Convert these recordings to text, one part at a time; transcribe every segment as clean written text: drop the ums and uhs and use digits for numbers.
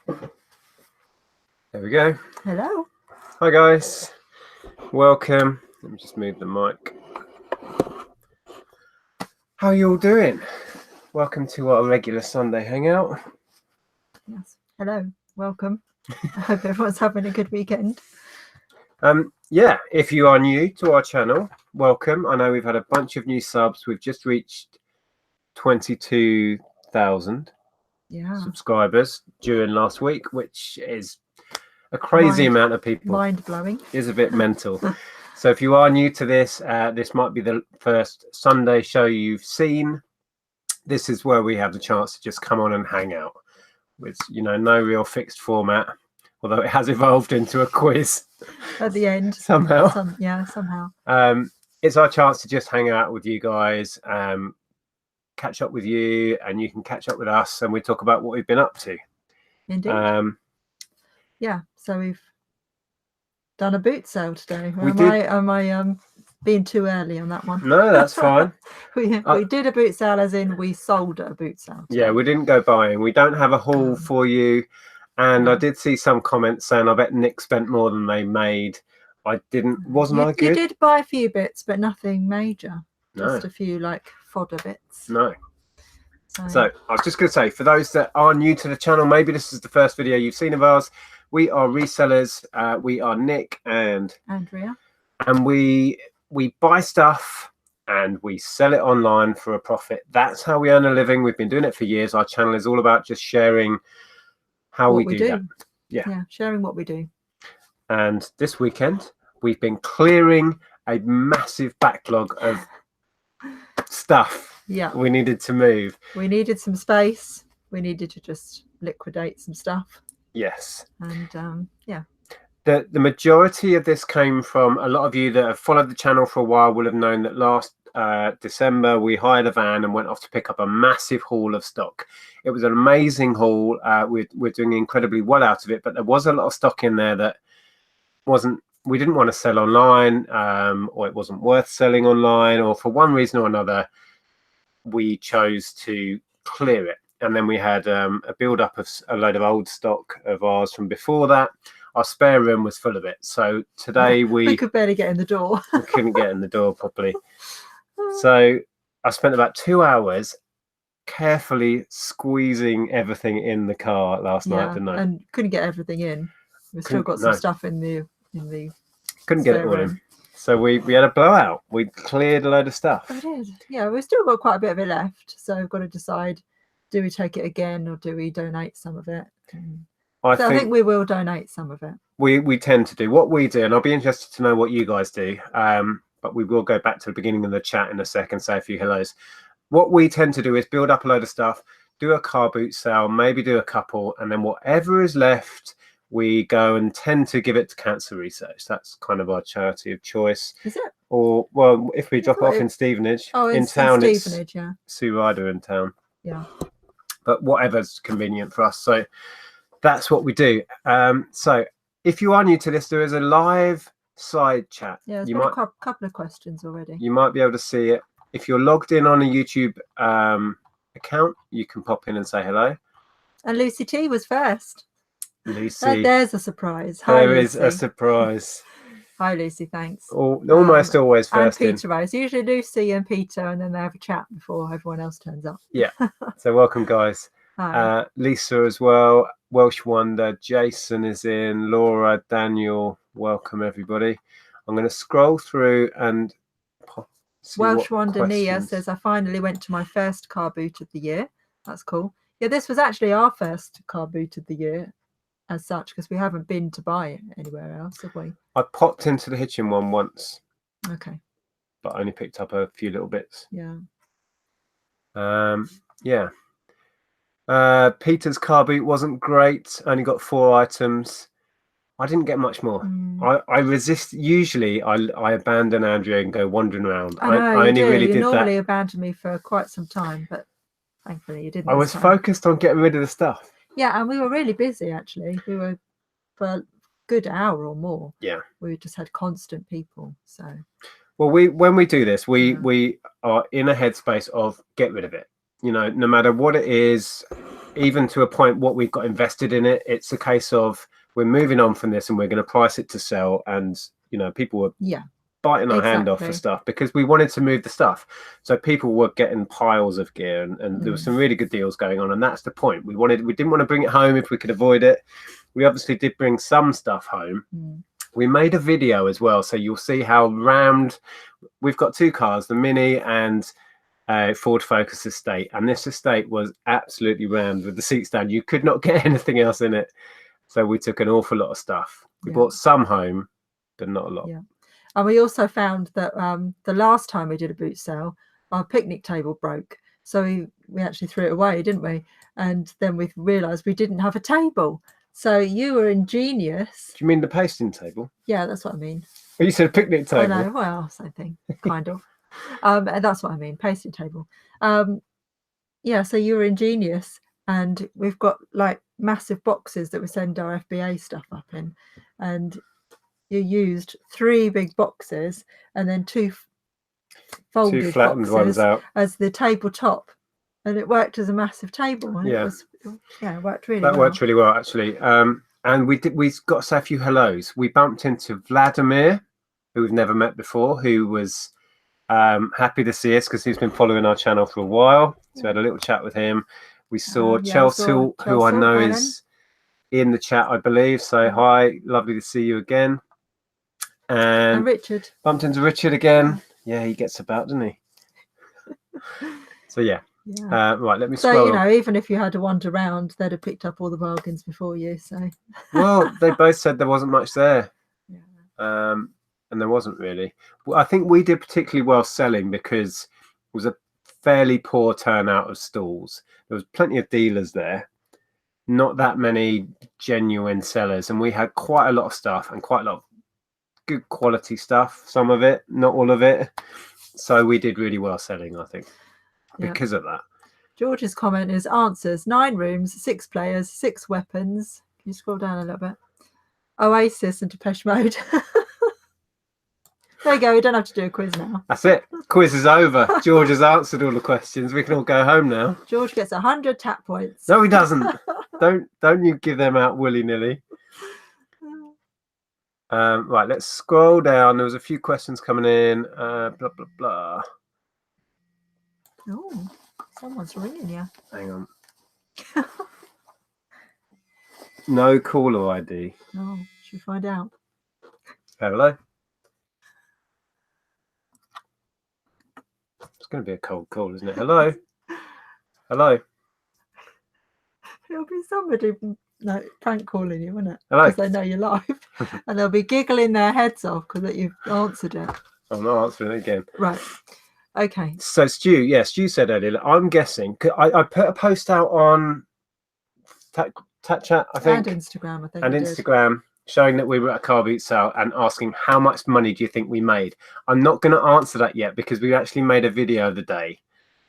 There we go. Hello. Hi guys, welcome. Let me just move the mic. How are you all doing? Welcome to our regular Sunday hangout. Yes. Hello. Welcome. I hope everyone's having a good weekend. Yeah, if you are new to our channel, welcome. I know we've had a bunch of new subs. We've just reached 22,000 subscribers during last week, which is a crazy amount of people. Mind-blowing. Is a bit mental. So if you are new to this, this might be the first Sunday show you've seen. This is where we have the chance to just come on and hang out with, no real fixed format, although it has evolved into a quiz at the end somehow. Somehow. It's our chance to just hang out with you guys, catch up with you, and you can catch up with us, and we talk about what we've been up to. Indeed. Yeah, so we've done a boot sale today. Am I being too early on that one? No, that's fine. we did a boot sale, as in we sold a boot sale today. Yeah, we didn't go buying. We don't have a haul for you. And I did see some comments saying, I bet Nick spent more than they made. I didn't. Wasn't I good? You did buy a few bits, but nothing major. Just a few like fodder bits. No. So I was just going to say, for those that are new to the channel, maybe this is the first video you've seen of ours. We are resellers. We are Nick and Andrea. And we buy stuff and we sell it online for a profit. That's how we earn a living. We've been doing it for years. Our channel is all about just sharing how we do that. Yeah, sharing what we do. And this weekend, we've been clearing a massive backlog of stuff we needed to move. We needed some space. We needed to just liquidate some stuff. Yes. And The majority of this came from a lot of you that have followed the channel for a while will have known that last December we hired a van and went off to pick up a massive haul of stock. It was an amazing haul. We're doing incredibly well out of it, but there was a lot of stock in there that we didn't want to sell online, or it wasn't worth selling online, or for one reason or another we chose to clear it. And then we had a build up of a load of old stock of ours from before that. Our spare room was full of it. So today we could barely get in the door. We couldn't get in the door properly. So I spent about 2 hours carefully squeezing everything in the car last night, didn't I? And couldn't get everything in. We've still got some stuff in the couldn't get it all in. So we had a blowout. We cleared a load of stuff. We did. Yeah, we've still got quite a bit of it left. So we've got to decide, do we take it again or do we donate some of it? I think we will donate some of it. We tend to do what we do, and I'll be interested to know what you guys do. But we will go back to the beginning of the chat in a second, say a few hellos. What we tend to do is build up a load of stuff, do a car boot sale, maybe do a couple, and then whatever is left, we go and tend to give it to cancer research. That's kind of our charity of choice. Is it? Or, well, if we drop off in Stevenage, in town, Stevenage, it's Sue Ryder in town. Yeah. But whatever's convenient for us. So that's what we do. So if you are new to this, there is a live side chat. Yeah, there's a couple of questions already. You might be able to see it. If you're logged in on a YouTube account, you can pop in and say hello. And Lucy T was first. Lucy. There's a surprise. There is a surprise. Hi, Lucy. Thanks. Almost always first. And Peter Rose. Usually Lucy and Peter, and then they have a chat before everyone else turns up. Yeah. So welcome, guys. Hi. Lisa as well. Welsh Wonder. Jason is in. Laura, Daniel. Welcome, everybody. I'm going to scroll through and see Welsh Wonder Nia says, I finally went to my first car boot of the year. That's cool. Yeah, this was actually our first car boot of the year as such, because we haven't been to buy it anywhere else, have we? I popped into the Hitchin one once. Okay. But I only picked up a few little bits. Yeah. Yeah. Peter's car boot wasn't great. Only got 4 items. I didn't get much more. I resist. Usually I abandon Andrea and go wandering around. I only really did that. You normally abandon me for quite some time, but thankfully you didn't. I was focused on getting rid of the stuff. Yeah, and we were really busy actually. We were for a good hour or more. Yeah. We just had constant people. So well, when we do this, we are in a headspace of get rid of it. No matter what it is, even to a point what we've got invested in it, it's a case of we're moving on from this and we're going to price it to sell. And, you know, people were biting our hand off for stuff because we wanted to move the stuff. So people were getting piles of gear and there were some really good deals going on. And that's the point. We didn't want to bring it home if we could avoid it. We obviously did bring some stuff home. We made a video as well. So you'll see how rammed we've got 2 cars, the Mini and Ford Focus Estate, and this Estate was absolutely rammed with the seat stand. You could not get anything else in it, so we took an awful lot of stuff. We brought some home, but not a lot. And we also found that the last time we did a boot sale, our picnic table broke, so we actually threw it away, didn't we? And then we realized we didn't have a table. So you were ingenious. Do you mean the pasting table? Yeah, that's what I mean. Well, you said a picnic table. I know, well, same thing, kind of. And that's what I mean, pasting table. Yeah, so you were ingenious, and we've got like massive boxes that we send our FBA stuff up in, and you used 3 big boxes and then 2 folded 2 flattened ones out as the tabletop, and it worked as a massive table. And it worked really well. That worked really well, actually. And we got to say a few hellos. We bumped into Vladimir, who we've never met before, who was happy to see us because he's been following our channel for a while. So we had a little chat with him. We saw Chelsea, who I know is in the chat, I believe. So hi, lovely to see you again. And Richard. Bumped into Richard again. Yeah, he gets about, doesn't he? So right, let me scroll. So, you know, even if you had to wander around, they'd have picked up all the bargains before you. So well, they both said there wasn't much there. And there wasn't really. Well, I think we did particularly well selling because it was a fairly poor turnout of stalls. There was plenty of dealers there, not that many genuine sellers, and we had quite a lot of stuff and quite a lot of good quality stuff, some of it, not all of it. So we did really well selling, I think, because of that. George's comment is answers: 9 rooms, 6 players, 6 weapons. Can you scroll down a little bit? Oasis and Depeche Mode. There you go. We don't have to do a quiz now. That's it. Quiz is over. George has answered all the questions. We can all go home now. George gets 100 tap points. No, he doesn't. Don't you give them out willy-nilly. Right, let's scroll down. There was a few questions coming in. Blah, blah, blah. Oh, someone's ringing you. Hang on. No caller ID. Oh, should we find out? Hello. It's going to be a cold call, isn't it? Hello. Hello. It'll be somebody prank calling you, won't it? Hello. Because they know you're live. And they'll be giggling their heads off because you've answered it. I'm not answering it again. Right. Okay. So Stu said earlier, I'm guessing, I put a post out on Chat, I think. And Instagram, I think. And Instagram, showing that we were at a car boot sale and asking how much money do you think we made. I'm not going to answer that yet because we actually made a video of the day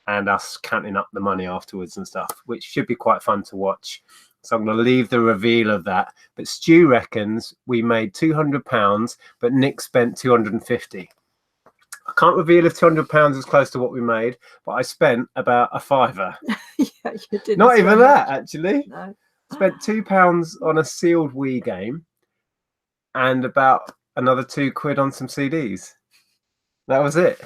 and us counting up the money afterwards and stuff, which should be quite fun to watch. So I'm going to leave the reveal of that. But Stu reckons we made £200, but Nick spent 250. I can't reveal if £200 is close to what we made, but I spent about a £5. Yeah, you did. Not even that, actually. No. Spent £2 on a sealed Wii game and about another £2 on some CDs. That was it.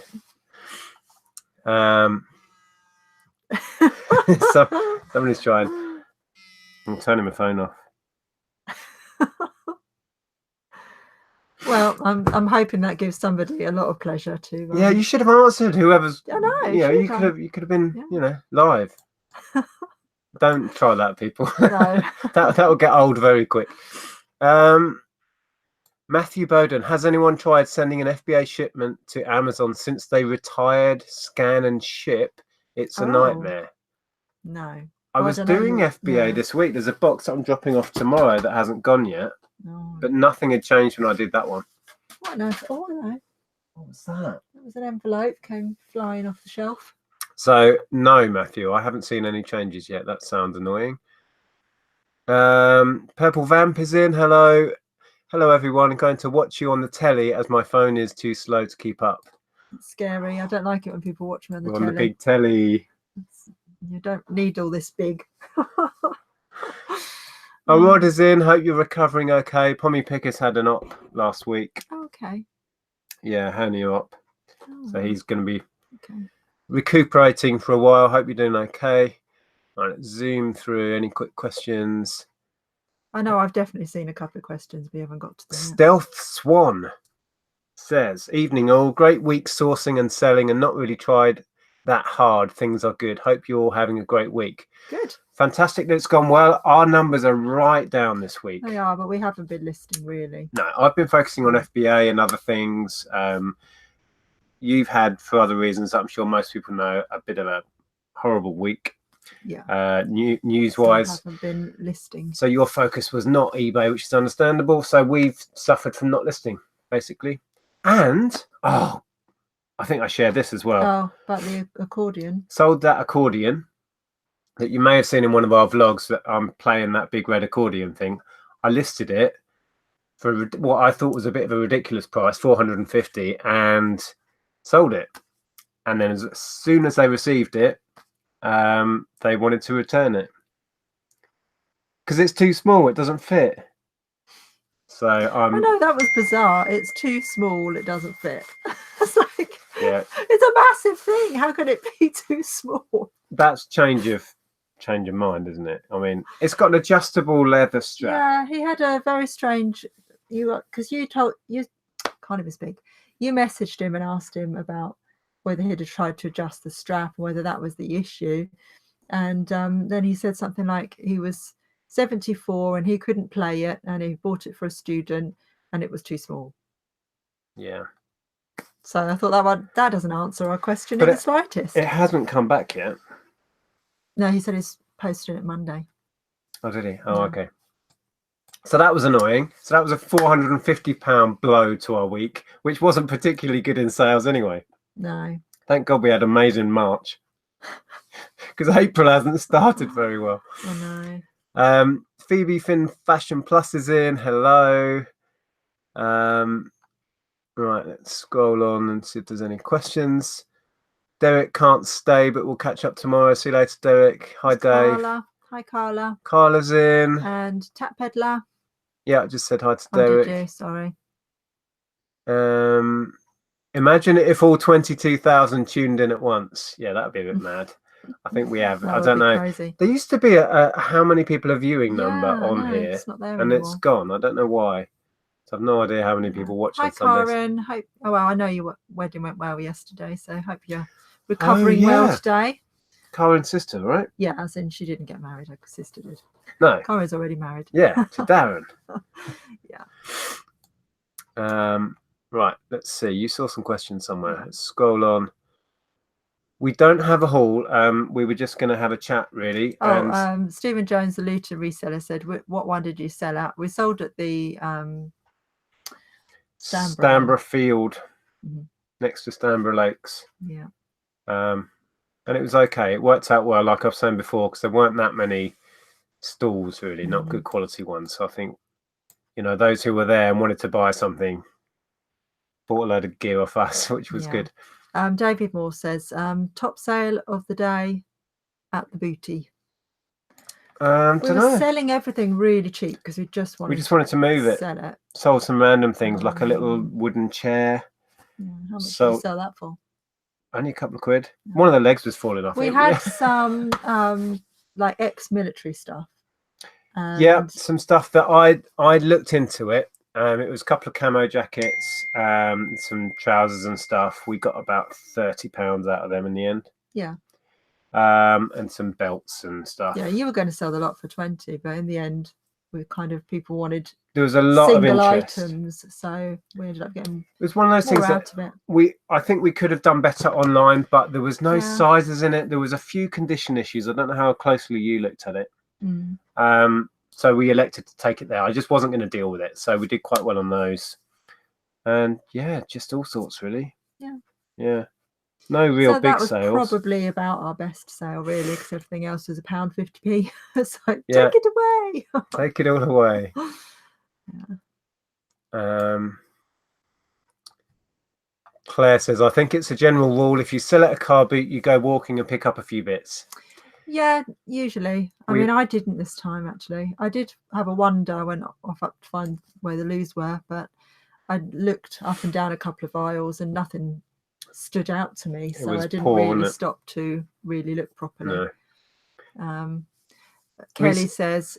Somebody's trying. I'm turning my phone off. Well, I'm hoping that gives somebody a lot of pleasure to. Yeah, you should have answered. Whoever's. I know. You could have been. Live. Don't try that, people. No. that will get old very quick. Matthew Bowden, has anyone tried sending an FBA shipment to Amazon since they retired scan and ship? It's a nightmare. No. I was doing FBA this week. There's a box that I'm dropping off tomorrow that hasn't gone yet. No. But nothing had changed when I did that one. What on earth? Oh, no. What was that? That was an envelope came flying off the shelf. So, no, Matthew, I haven't seen any changes yet. That sounds annoying. Purple Vamp is in. Hello. Hello, everyone. I'm going to watch you on the telly as my phone is too slow to keep up. It's scary. I don't like it when people watch me on the telly. On the big telly. You don't need all this big. Rod is in. Hope you're recovering okay. Pommy Picker's had an op last week. Okay. Yeah, hernia op. So he's going to be recuperating for a while. Hope you're doing okay. All right, let's zoom through any quick questions. I know I've definitely seen a couple of questions. We haven't got to them yet. Stealth Swan says, evening all. Great week sourcing and selling and not really tried that hard. Things are good. Hope you're all having a great week. Good. Fantastic that it's gone well. Our numbers are right down this week. They are, but we haven't been listing really. No, I've been focusing on FBA and other things. You've had, for other reasons, I'm sure most people know, a bit of a horrible week. Yeah. News-wise. Haven't been listing. So your focus was not eBay, which is understandable. So we've suffered from not listing, basically. And, I think I shared this as well. Oh, about the accordion. Sold that accordion that you may have seen in one of our vlogs that I'm playing that big red accordion thing. I listed it for what I thought was a bit of a ridiculous price, 450, and sold it. And then as soon as they received it, they wanted to return it because it's too small. It doesn't fit. So I know that was bizarre. It's too small. It doesn't fit. It's like, yeah, it's a massive thing. How can it be too small? That's change of mind, isn't it? I mean, it's got an adjustable leather strap. Yeah, he had a very strange. Because you can't even speak. You messaged him and asked him about whether he'd have tried to adjust the strap or whether that was the issue. And then he said something like he was 74 and he couldn't play it and he bought it for a student and it was too small. Yeah. So I thought that doesn't answer our question in the slightest. It hasn't come back yet. No, he said he's posting it Monday. Oh, did he? Oh, yeah. Okay. So that was annoying. So that was a £450 blow to our week, which wasn't particularly good in sales anyway. No. Thank God we had amazing March. Because April hasn't started very well. I know. Phoebe Finn Fashion Plus is in. Hello. Right, let's scroll on and see if there's any questions. Derek can't stay, but we'll catch up tomorrow. See you later, Derek. Hi, Dave. Carla. Hi, Carla. Carla's in. And Tap Peddler. Yeah, I just said hi to Derek. Did you? Sorry. Imagine if all 22,000 tuned in at once. Yeah, that would be a bit mad. I think we have. I don't know. Crazy. There used to be a how many people are viewing number on here. It's not there and anymore. It's gone. I don't know why. So I've no idea how many people watch on Sundays. Hi, Karen. Hope. Oh well, I know your wedding went well yesterday, so hope you're recovering well today. Karen's sister, right? Yeah, as in she didn't get married. Her sister did. No. Karen's already married. Yeah, to Darren. Yeah. Right, let's see. You saw some questions somewhere. Let's scroll on. We don't have a haul. We were just going to have a chat, really. Oh, Stephen Jones, the Luton reseller, said, "What one did you sell at?" We sold at the Stanborough Field, next to Stanborough Lakes. Yeah. And it was okay. It worked out well, like I've said before, because there weren't that many stalls, really, not good quality ones. So I think, those who were there and wanted to buy something bought a load of gear off us, which was good. David Moore says, top sale of the day at the booty. We were selling everything really cheap because we just wanted to move it. Sell it. Sold some random things like a little wooden chair. Yeah, how much did you sell that for? Only a couple of quid. One of the legs was falling off. We had some like ex-military stuff. Yeah, some stuff that I looked into it. It was a couple of camo jackets, some trousers and stuff. We got about £30 out of them in the end. Yeah. And some belts and stuff. Yeah, you were going to sell the lot for 20, but in the end, people wanted. There was a lot of interest. Items, so we ended up getting. It was one of those things that I think we could have done better online, but there was no sizes in it. There was a few condition issues. I don't know how closely you looked at it. So we elected to take it there. I just wasn't going to deal with it, so we did quite well on those. And yeah, just all sorts really. Yeah. No real big sales. That was probably about our best sale, really, because everything else was £1.50p. So take it away. Take it all away. Claire says, I think it's a general rule. If you sell at a car boot, you go walking and pick up a few bits. Yeah, usually. I mean, I didn't this time, actually. I did have a wonder. I went off up to find where the loos were, but I looked up and down a couple of aisles and nothing stood out to me. So I didn't really stop to really look properly. No. Kelly says,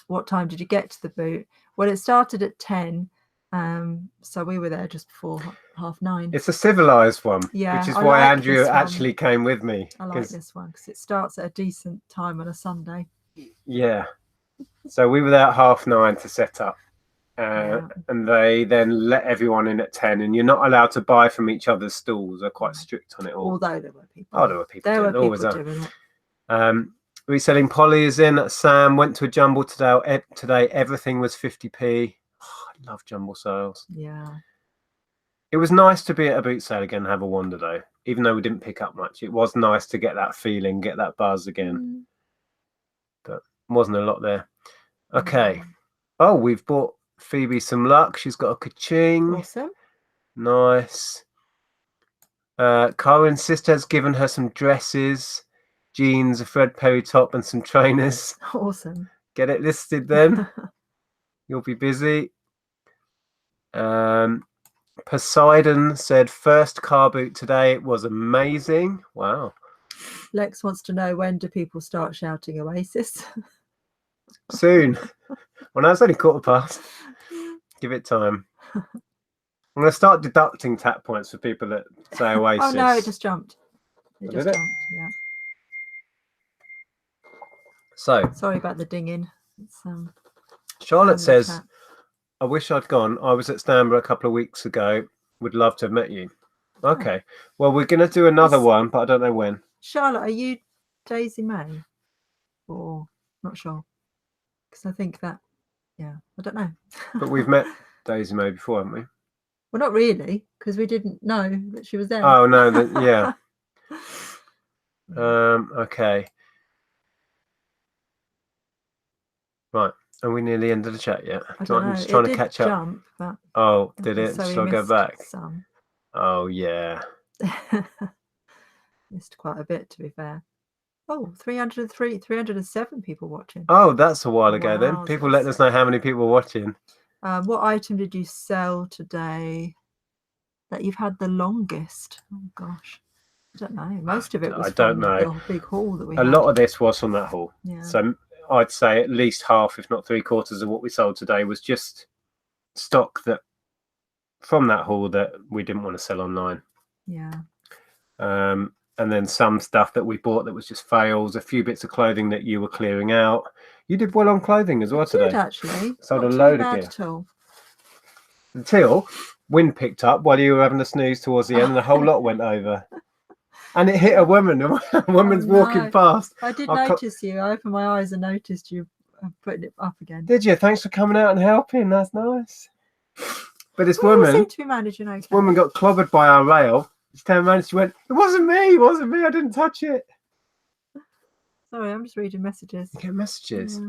what time did you get to the boot? Well, it started at 10. So we were there just before 9:30. It's a civilized one, yeah, which is I why like Andrea actually came with me. I like this one because it starts at a decent time on a Sunday. Yeah. So we were there at 9:30 to set up. And they then let everyone in at 10, and you're not allowed to buy from each other's stalls. They're quite strict on it all. Although there were people. Oh, there were people doing it. Reselling Polly is in. Sam went to a jumble today. Everything was 50p. Oh, I love jumble sales. Yeah. It was nice to be at a boot sale again and have a wander, though. Even though we didn't pick up much, it was nice to get that feeling, get that buzz again. But wasn't a lot there. Okay. Oh, we've bought Phoebe some luck. She's got a ka-ching. Awesome. Nice. Karen's sister has given her some dresses, jeans, a Fred Perry top, and some trainers. Awesome. Get it listed then. You'll be busy. Poseidon said first car boot today. It was amazing. Wow. Lex wants to know, when do people start shouting Oasis? Soon. Well, now it's only 15:15. Give it time. I'm going to start deducting tap points for people that say Oasis. Oh no, it just jumped. It just jumped, yeah. So sorry about the dinging. Charlotte says, I wish I'd gone. I was at Stanborough a couple of weeks ago. Would love to have met you. Okay. Well, we're going to do another one, but I don't know when. Charlotte, are you Daisy May? Or not sure? Because I think that, yeah, I don't know. But we've met Daisy May before, haven't we? Well, not really, because we didn't know that she was there. Oh, no, yeah. Okay. Right. Are we near the end of the chat yet? I don't know. I'm just trying to catch up. Jump, but oh, did it? So Shall I go back? Some. Oh, yeah. Missed quite a bit, to be fair. Oh, 307 people watching. Oh, that's a while ago then. People letting us know how many people were watching. What item did you sell today that you've had the longest? Oh, gosh. I don't know. Most of it was from the big haul that we had. A lot of this was from that haul. Yeah. So I'd say at least half, if not 3/4 of what we sold today was just stock that from that haul that we didn't want to sell online. Yeah. And then some stuff that we bought that was just fails, a few bits of clothing that you were clearing out. You did well on clothing as well today. I did, actually. Sold a load of gear. Until wind picked up while you were having a snooze towards the end and the whole lot went over. And it hit a woman. A woman's walking past. I did notice you. I opened my eyes and noticed you putting it up again. Did you? Thanks for coming out and helping. That's nice. But this woman seemed to be managing okay. This woman got clobbered by our rail. She turned around and she went, it wasn't me, I didn't touch it. Sorry, I'm just reading messages. You get messages.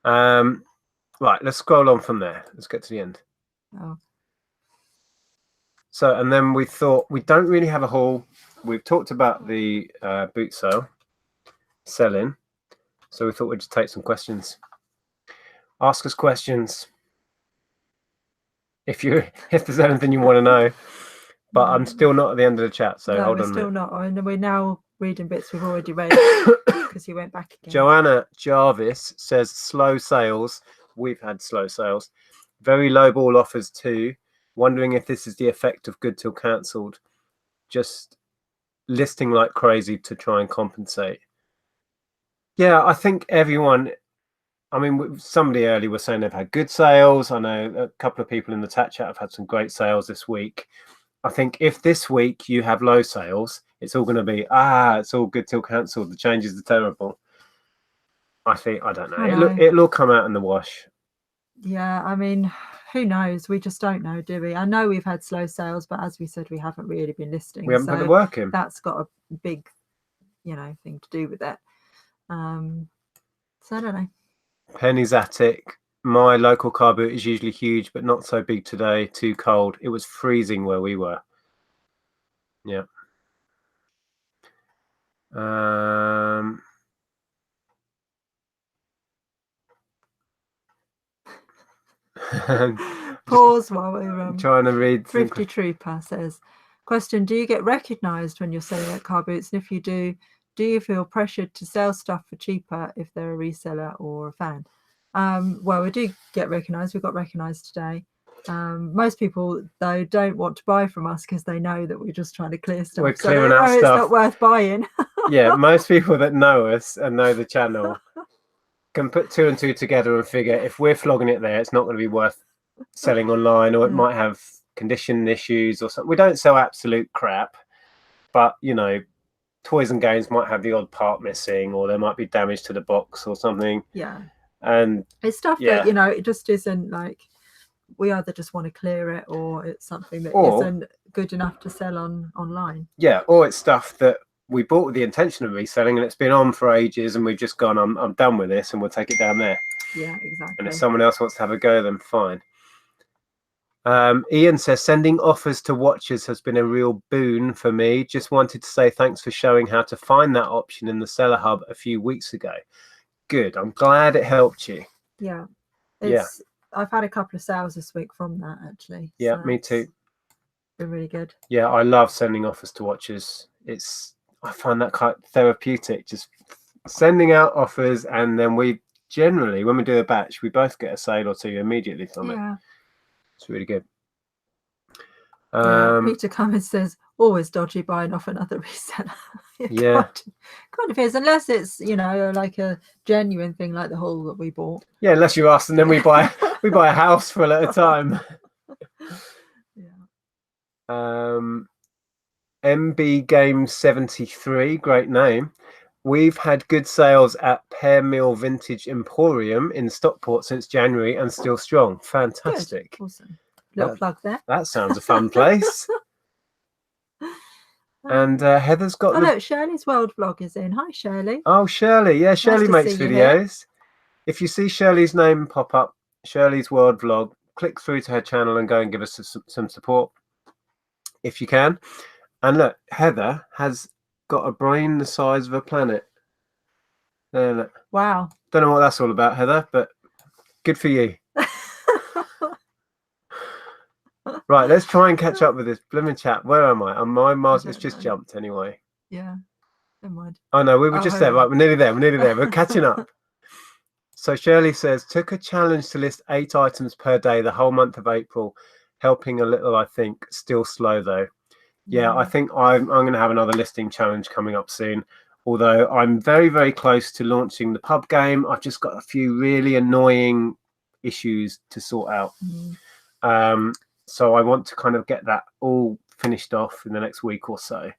Yeah. Right, let's scroll on from there. Let's get to the end. Oh. So, and then we thought, we don't really have a haul. We've talked about the boot sale, selling. So we thought we'd just take some questions. Ask us questions. If there's anything you want to know. But I'm still not at the end of the chat, so hold on. We're still not. And we're now reading bits we've already read because you went back again. Joanna Jarvis says slow sales. We've had slow sales. Very low ball offers too. Wondering if this is the effect of good till cancelled. Just listing like crazy to try and compensate. Yeah, I think everyone... I mean, somebody earlier was saying they've had good sales. I know a couple of people in the chat have had some great sales this week. I think if this week you have low sales, it's all going to be, it's all good till cancelled. The changes are terrible. I don't know. It'll all come out in the wash. Yeah, I mean, who knows? We just don't know, do we? I know we've had slow sales, but as we said, we haven't really been listing. We haven't put the work in. That's got a big, thing to do with it. So I don't know. Penny's Attic. My local car boot is usually huge, but not so big today. Too cold. It was freezing where we were. Yeah. Pause while we're trying to read. Thrifty Trooper says, question, do you get recognised when you're selling at car boots? And if you do you feel pressured to sell stuff for cheaper if they're a reseller or a fan? Well, we do get recognised. We got recognised today. Most people, though, don't want to buy from us because they know that we're just trying to clear stuff. We're clearing out stuff. It's not worth buying. Yeah, most people that know us and know the channel can put 2 and 2 together and figure if we're flogging it there, it's not going to be worth selling online, or it might have condition issues or something. We don't sell absolute crap, but you know, toys and games might have the odd part missing, or there might be damage to the box or something. Yeah, and it's stuff that, you know, it just isn't like, we either just want to clear it, or it's something that isn't good enough to sell online. Yeah, or it's stuff that we bought with the intention of reselling and it's been on for ages and we've just gone, I'm done with this, and we'll take it down there. Yeah, exactly. And if someone else wants to have a go, then fine. Ian says, sending offers to watchers has been a real boon for me. Just wanted to say thanks for showing how to find that option in the Seller Hub a few weeks ago. Good. I'm glad it helped you. Yeah. I've had a couple of sales this week from that, actually. Yeah, so me too. Been really good. Yeah, I love sending offers to watchers. I find that quite therapeutic, just sending out offers, and then we generally, when we do a batch, we both get a sale or two immediately from it. It's really good. Peter Cummins says, always dodgy buying off another reseller. Kind of is, unless it's, you know, like a genuine thing like the haul that we bought. Yeah, unless you're us, and then we buy a house full at a time. MB Game 73, great name. We've had good sales at Pear Mill Vintage Emporium in Stockport since January and still strong. Fantastic. Good. Awesome. Little plug there. That sounds a fun place. And Heather's got... look, Shirley's World vlog is in. Hi, Shirley. Oh, Shirley. Yeah, Shirley makes videos. If you see Shirley's name pop up, Shirley's World vlog, click through to her channel and go and give us some support if you can. And look, Heather has got a brain the size of a planet. There, look. Wow. Don't know what that's all about, Heather, but good for you. Right, let's try and catch up with this blooming chat. Where am I? My Mars has just jumped anyway. Yeah, never mind. Oh no, we were just there. Right, we're nearly there. We're catching up. So Shirley says, took a challenge to list 8 items per day the whole month of April, helping a little, I think. Still slow though. Yeah, I think I'm going to have another listing challenge coming up soon. Although I'm very, very close to launching the pub game. I've just got a few really annoying issues to sort out. So I want to kind of get that all finished off in the next week or so.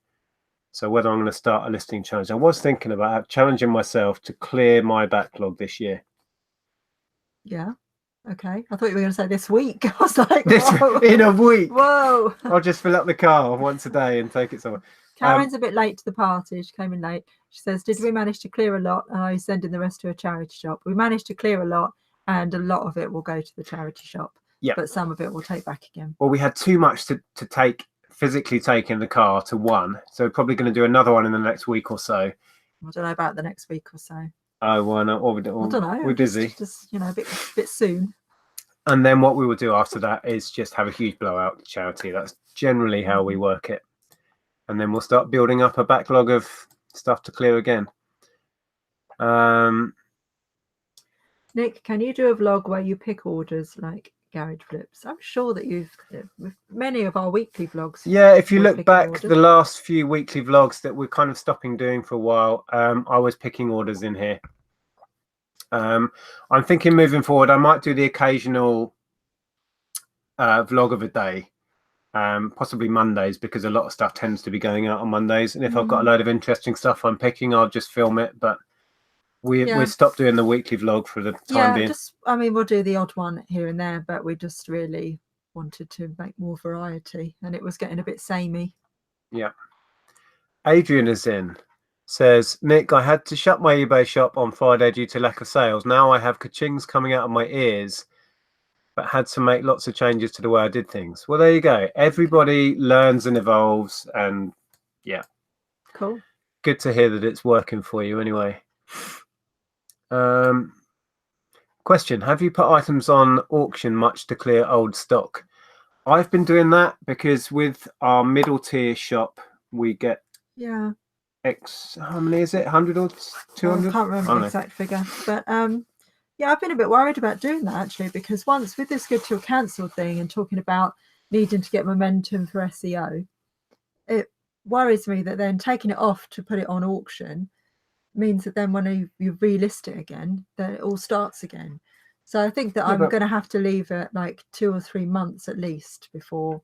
So whether I'm going to start a listing challenge, I was thinking about challenging myself to clear my backlog this year. Yeah. Okay. I thought you were going to say this week. I was like, in a week. Whoa. I'll just fill up the car once a day and take it somewhere. Karen's a bit late to the party. She came in late. She says, did we manage to clear a lot? And I sending the rest to a charity shop. We managed to clear a lot, and a lot of it will go to the charity shop. Yeah, but some of it we'll take back again. Well, we had too much to physically take in the car to one, so we're probably going to do another one in the next week or so. I don't know about the next week or so. Oh, why not? I don't know. We're busy. Just you know, a bit soon. And then what we will do after that is just have a huge blowout to charity. That's generally how we work it. And then we'll start building up a backlog of stuff to clear again. Nick, can you do a vlog where you pick orders like garage flips? I'm sure that you've with many of our weekly vlogs. Yeah, if you look back the last few weekly vlogs that we're kind of stopping doing for a while, I was picking orders in here. I'm thinking moving forward, I might do the occasional vlog of a day, possibly Mondays, because a lot of stuff tends to be going out on Mondays. And if I've got a load of interesting stuff I'm picking, I'll just film it. But we stopped doing the weekly vlog for the time being. I mean, we'll do the odd one here and there, but we just really wanted to make more variety, and it was getting a bit samey. Yeah. Adrian is in. Says, Nick, I had to shut my eBay shop on Friday due to lack of sales. Now I have ka-chings coming out of my ears, but had to make lots of changes to the way I did things. Well, there you go. Everybody learns and evolves, and yeah. Cool. good to hear that it's working for you anyway. Question: have you put items on auction much to clear old stock? I've been doing that because with our middle tier shop, we get how many is it? 100 or 200? I can't remember the exact figure, but yeah, I've been a bit worried about doing that actually, because once with this good till cancel thing and talking about needing to get momentum for SEO, it worries me that then taking it off to put it on auction means that then when you relist it again, then it all starts again. So I think that I'm going to have to leave it like 2 or 3 months at least before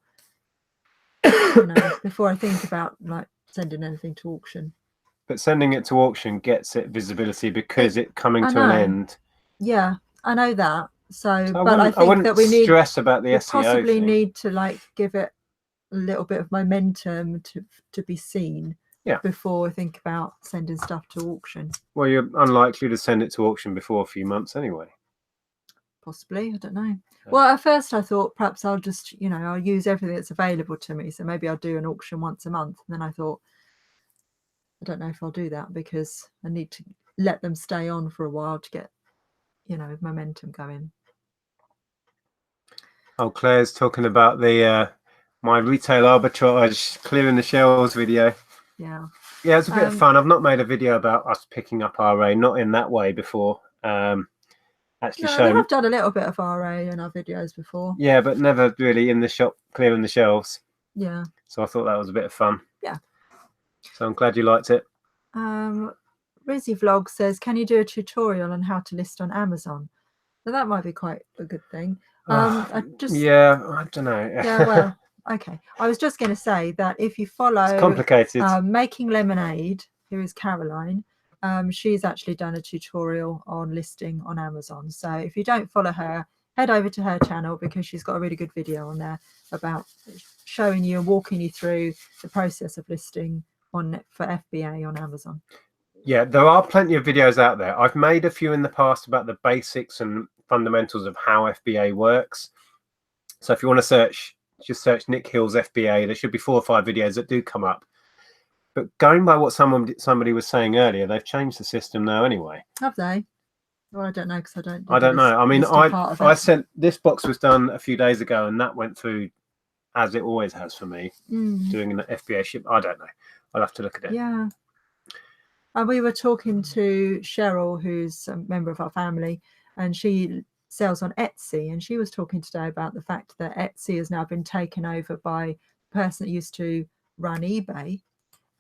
before I think about like sending anything to auction. But sending it to auction gets it visibility because it's coming to an end. Yeah, I know that. So but I think that we need stress about the SEO possibly thing. need to like give it a little bit of momentum to be seen before we think about sending stuff to auction. Well, you're unlikely to send it to auction before a few months anyway. Possibly, I don't know. Well, at first I thought perhaps I'll just, I'll use everything that's available to me. So maybe I'll do an auction once a month. And then I thought, I don't know if I'll do that because I need to let them stay on for a while to get, momentum going. Oh, Claire's talking about the my retail arbitrage clearing the shelves video. Yeah, it's a bit of fun. I've not made a video about us picking up RA, not in that way before. Actually, I've done a little bit of RA in our videos before. Yeah, but never really in the shop clearing the shelves. Yeah. So I thought that was a bit of fun. Yeah. So I'm glad you liked it. Rizzy Vlog says, can you do a tutorial on how to list on Amazon? So that might be quite a good thing. I don't know. Yeah, well, okay. I was just going to say that if you follow it's complicated. Making Lemonade, who is Caroline, she's actually done a tutorial on listing on Amazon. So if you don't follow her, head over to her channel because she's got a really good video on there about showing you and walking you through the process of listing for FBA on Amazon. Yeah, there are plenty of videos out there. I've made a few in the past about the basics and fundamentals of how FBA works. So if you want to search, just search Nick Hills FBA. There should be 4 or 5 videos that do come up. But going by what somebody was saying earlier, they've changed the system now anyway. Have they? Well, I don't know because I don't know. I mean, I sent this box was done a few days ago, and that went through as it always has for me doing an FBA ship. I don't know. I'll have to look at it. Yeah. And we were talking to Cheryl, who's a member of our family, and she sells on Etsy. And she was talking today about the fact that Etsy has now been taken over by a person that used to run eBay.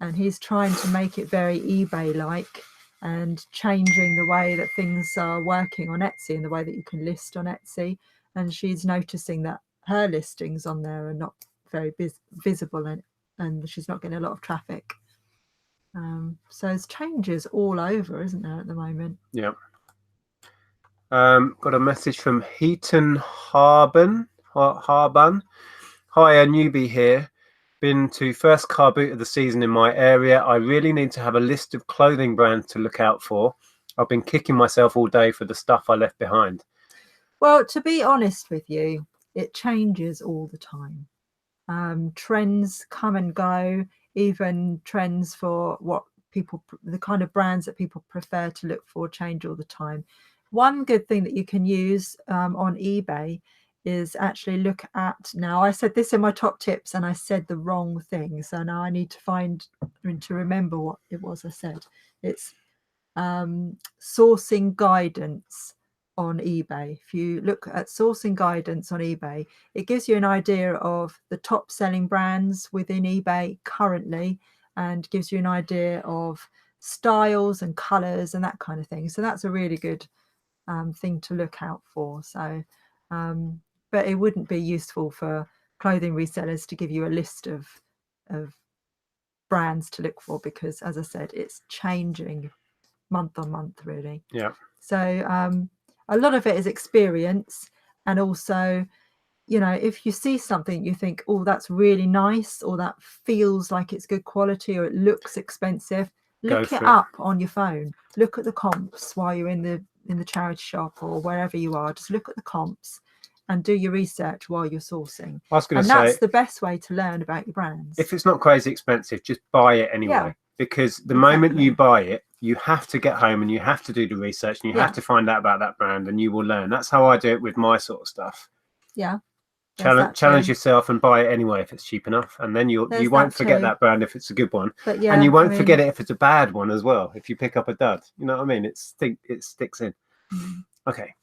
And he's trying to make it very eBay-like and changing the way that things are working on Etsy and the way that you can list on Etsy. And she's noticing that her listings on there are not very visible and she's not getting a lot of traffic. So there's changes all over, isn't there, at the moment? Yeah. Got a message from Heaton Harbin. Hi, a newbie here. Been to first car boot of the season in my area. I really need to have a list of clothing brands to look out for. I've been kicking myself all day for the stuff I left behind. Well, to be honest with you, it changes all the time. Trends come and go, even trends for what people, the kind of brands that people prefer to look for change all the time. One good thing that you can use on eBay is actually look at, now I said this in my top tips and I said the wrong thing, so now I need to remember what it was I said. It's sourcing guidance on eBay. If you look at sourcing guidance on eBay, it gives you an idea of the top selling brands within eBay currently and gives you an idea of styles and colors and that kind of thing. So that's a really good thing to look out for. So but it wouldn't be useful for clothing resellers to give you a list of brands to look for because, as I said, it's changing month on month, really. Yeah. So a lot of it is experience, and also, if you see something you think, oh, that's really nice, or that feels like it's good quality, or it looks expensive, look it up on your phone. Look at the comps while you're in the charity shop or wherever you are. Just look at the comps and do your research while you're sourcing. I was going to say, that's the best way to learn about your brands. If it's not crazy expensive, just buy it anyway. because the moment you buy it, you have to get home and you have to do the research and you have to find out about that brand, and you will learn. That's how I do it with my sort of stuff. Yeah. Challenge yourself and buy it anyway if it's cheap enough, and then you won't forget that brand if it's a good one, and you won't forget it if it's a bad one as well. If you pick up a dud, you know what I mean? It sticks in. Okay.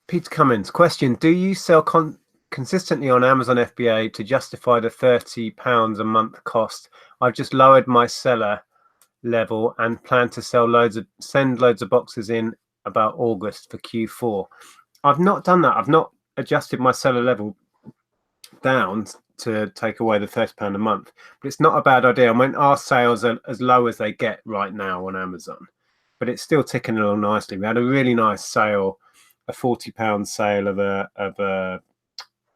Peter Cummins, question: do you sell consistently on Amazon FBA to justify the £30 a month cost? I've just lowered my seller level and plan to send loads of boxes in about August for Q4. I've not done that. I've not adjusted my seller level down to take away the £30 a month, but it's not a bad idea. I mean, our sales are as low as they get right now on Amazon, but it's still ticking along nicely. We had a really nice sale, a £40 sale of a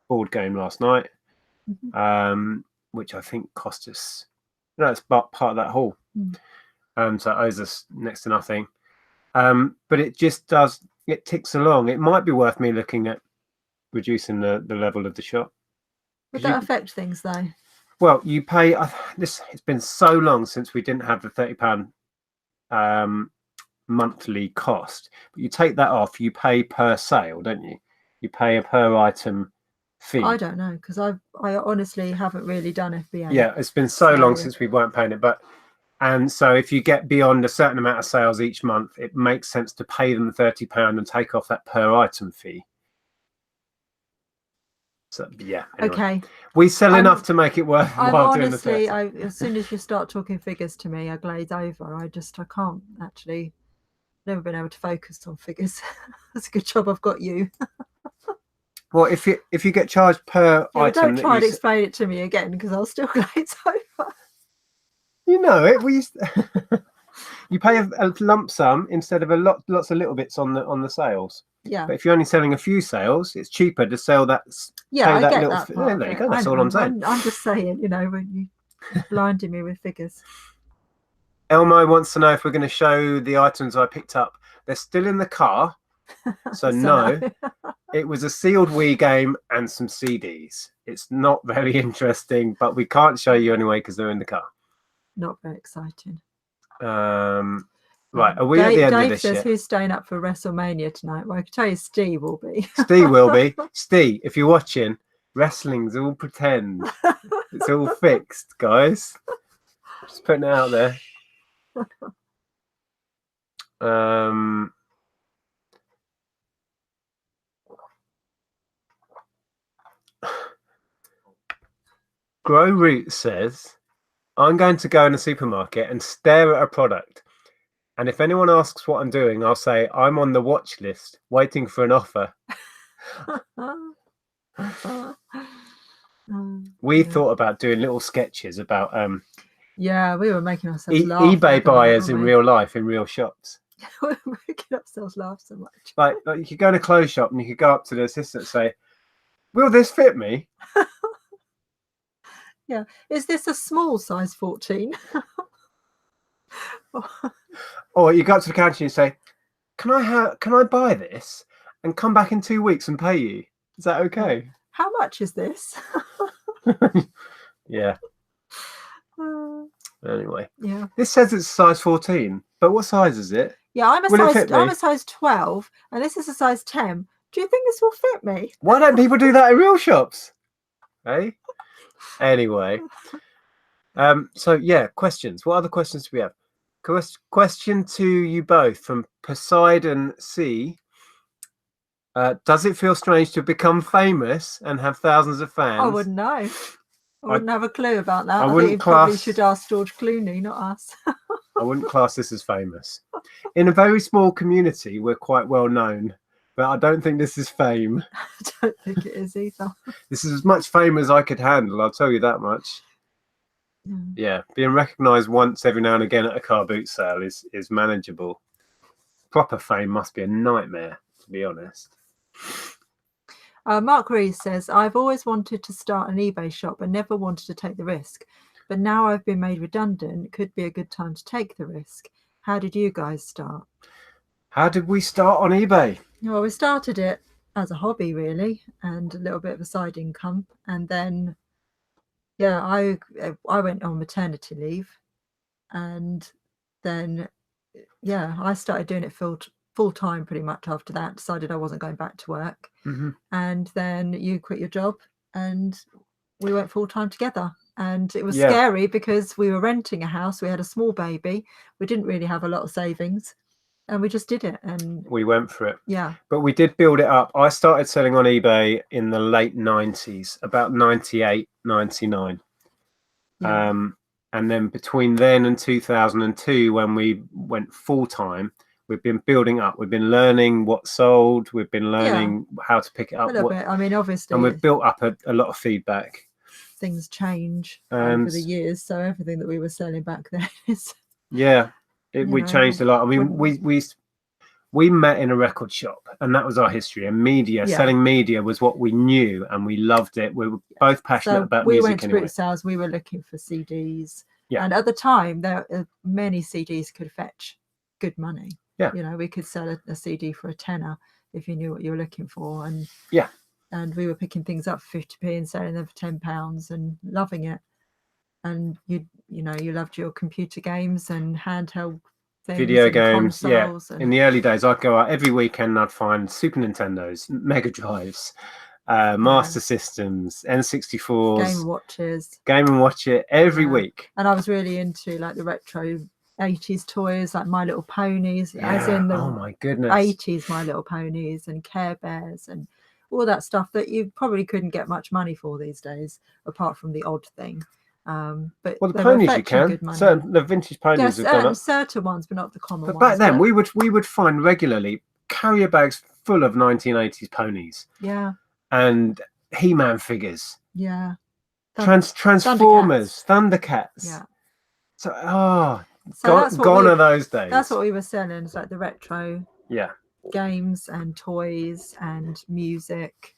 board game last night, which I think cost us, it's part of that haul. So it owes us next to nothing. But it just it ticks along. It might be worth me looking at reducing the level of the shop. Would that affect things though? Well, you pay it's been so long since we didn't have the £30 monthly cost, but you take that off, you pay per sale, don't you? You pay a per item fee. I don't know, because I honestly haven't really done FBA. Yeah, it's been so long since we weren't paying it, and so if you get beyond a certain amount of sales each month, it makes sense to pay them £30 and take off that per item fee. So yeah, anyway. Okay. We sell enough to make it worthwhile doing the test. As soon as you start talking figures to me, I glaze over. I can't actually. Never been able to focus on figures. That's a good job I've got you. Well, if you get charged per item, don't try to explain it to me again, because I'll still glaze over. You know it. You pay a lump sum instead of lots of little bits on the sales. Yeah. But if you're only selling a few sales, it's cheaper to sell that. Yeah, I get that. There you go. That's all I'm saying. I'm just saying, when you blinded me with figures. Elmo wants to know if we're going to show the items I picked up. They're still in the car, so no. It was a sealed Wii game and some CDs. It's not very interesting, but we can't show you anyway because they're in the car. Not very exciting. Right, are we at the end of this says, yet? Who's staying up for WrestleMania tonight? Well, I can tell you Steve will be. Steve will be. Steve, if you're watching, wrestling's all pretend. It's all fixed, guys. Just putting it out there. Grow Root says, I'm going to go in a supermarket and stare at a product, and if anyone asks what I'm doing, I'll say I'm on the watch list waiting for an offer. We thought about doing little sketches about yeah, we were making ourselves laugh. eBay buyers in real life, in real shops. We're making ourselves laugh so much. Like you could go in a clothes shop and you could go up to the assistant and say, will this fit me? Yeah. Is this a small size 14? Or you go up to the counter and you say, can I buy this and come back in 2 weeks and pay you? Is that okay? How much is this? Yeah. Anyway. Yeah. This says it's size 14, but what size is it? Yeah, I'm a size 12 and this is a size 10. Do you think this will fit me? Why don't people do that in real shops? Hey? Anyway. So yeah, questions. What other questions do we have? Question to you both from Poseidon C. Does it feel strange to become famous and have thousands of fans? I wouldn't know. I wouldn't have a clue about that. I think you probably should ask George Clooney, not us. I wouldn't class this as famous. In a very small community, we're quite well known, but I don't think this is fame. I don't think it is either. This is as much fame as I could handle, I'll tell you that much. Yeah, being recognised once every now and again at a car boot sale is manageable. Proper fame must be a nightmare, to be honest. Mark Rees says, I've always wanted to start an eBay shop and never wanted to take the risk. But now I've been made redundant, it could be a good time to take the risk. How did you guys start? How did we start on eBay? Well, we started it as a hobby, really, and a little bit of a side income. And then Yeah, I went on maternity leave, and then yeah, I started doing it full time pretty much after that. Decided I wasn't going back to work, and then you quit your job, and we went full time together. And it was scary because we were renting a house. We had a small baby. We didn't really have a lot of savings, and we just did it. And we went for it. yeah, But we did build it up. I started selling on eBay in the late 90s, about 98, 99. yeah. And then between then and 2002, when we went full time, we've been building up. We've been learning what sold. We've been learning how to pick it up. A little bit. I mean, obviously, and we've built up a lot of feedback. Things change And over the years, so everything that we were selling back then is we changed a lot. I mean, we met in a record shop, and that was our history. And media, selling media was what we knew, and we loved it. We were both passionate about music. We went to boot sales. We were looking for CDs, and at the time, there many CDs could fetch good money. Yeah, you know, we could sell a CD for a tenner if you knew what you were looking for, and and we were picking things up for 50p and selling them for £10 and loving it. And you loved your computer games and handheld things, video games. And in the early days, I'd go out every weekend and I'd find Super Nintendos, Mega Drives, Master Systems, N64s, Game and Watch It every week. And I was really into like the retro 80s toys, like My Little Ponies, as in the oh my goodness 80s My Little Ponies and Care Bears and all that stuff that you probably couldn't get much money for these days, apart from the odd thing. But the ponies you can. The vintage ponies have gone up. Certain ones, but not the common ones. But back then, we would find regularly carrier bags full of 1980s ponies. Yeah. And He-Man figures. Yeah. Transformers, Thundercats. Yeah. So gone are those days. That's what we were selling. It's like the retro. Games and toys and music.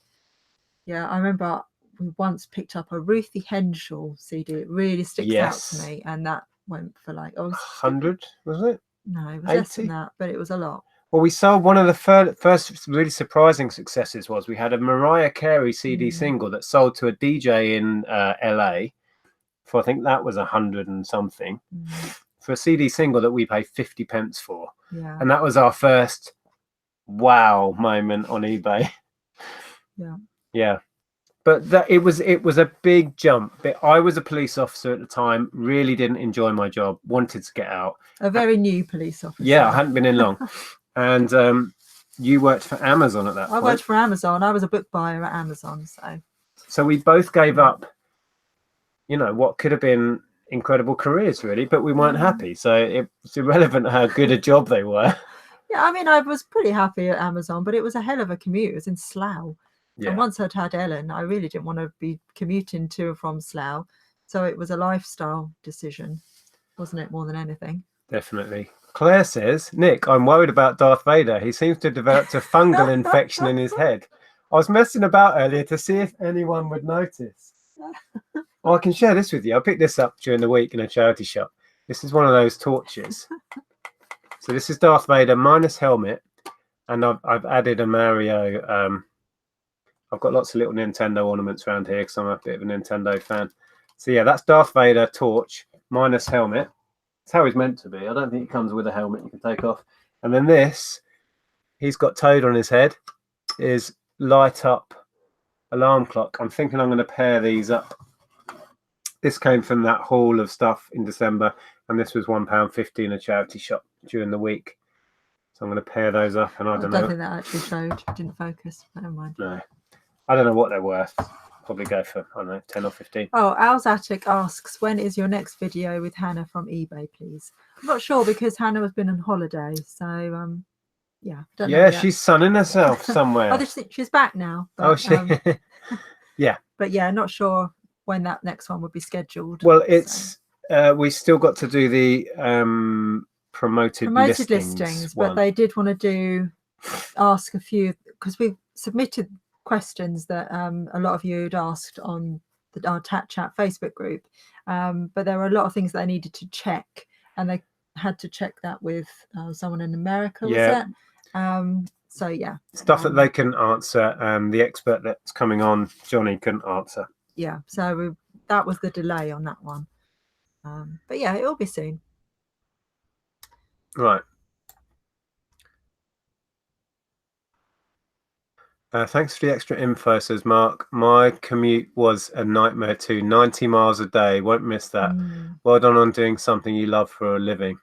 Yeah, I remember we once picked up a Ruthie Henschel CD. It really sticks out to me, and that went for like 100, was it? No, it was 80? Less than that, but it was a lot. Well, we sold one of the first really surprising successes was we had a Mariah Carey CD single that sold to a DJ in LA for, I think that was 100 and something, for a CD single that we paid 50p for. Yeah. And that was our first wow moment on eBay. Yeah. But it was a big jump. But I was a police officer at the time, really didn't enjoy my job, wanted to get out. A very new police officer. Yeah, I hadn't been in long. And you worked for Amazon at that point. I worked for Amazon. I was a book buyer at Amazon. So we both gave up, what could have been incredible careers, really, but we weren't happy. So it's irrelevant how good a job they were. Yeah, I mean, I was pretty happy at Amazon, but it was a hell of a commute. It was in Slough. Yeah. And once I'd had Ellen, I really didn't want to be commuting to and from Slough. So it was a lifestyle decision, wasn't it, more than anything? Definitely. Claire says, Nick, I'm worried about Darth Vader. He seems to have developed a fungal infection in his head. I was messing about earlier to see if anyone would notice. Well, I can share this with you. I picked this up during the week in a charity shop. This is one of those torches. So this is Darth Vader minus helmet. And I've added a Mario. I've got lots of little Nintendo ornaments around here because I'm a bit of a Nintendo fan. So yeah, that's Darth Vader torch minus helmet. It's how he's meant to be. I don't think it comes with a helmet you can take off. And then this, he's got Toad on his head, is light up alarm clock. I'm thinking I'm going to pair these up. This came from that haul of stuff in December, and this was £1.50 in a charity shop during the week. So I'm going to pair those up, and I don't know. I don't think that actually showed. It didn't focus. Never mind. No. I don't know what they're worth. Probably go for, I don't know, 10 or 15. Oh, Al's Attic asks, when is your next video with Hannah from eBay, please? I'm not sure because Hannah has been on holiday. So, yeah. Don't know she's sunning herself somewhere. She's back now. But, yeah. But yeah, not sure when that next one would be scheduled. Well, it's, we still got to do the promoted listings but they did want to ask a few, because we submitted questions that a lot of you had asked on our Tat Chat Facebook group, but there were a lot of things that I needed to check, and they had to check that with someone in America. So yeah, stuff that they couldn't answer, the expert that's coming on, Johnny, couldn't answer. So that was the delay on that one. But yeah, it will be soon. Right. Thanks for the extra info, says Mark. My commute was a nightmare too. 90 miles a day. Won't miss that. Well done on doing something you love for a living.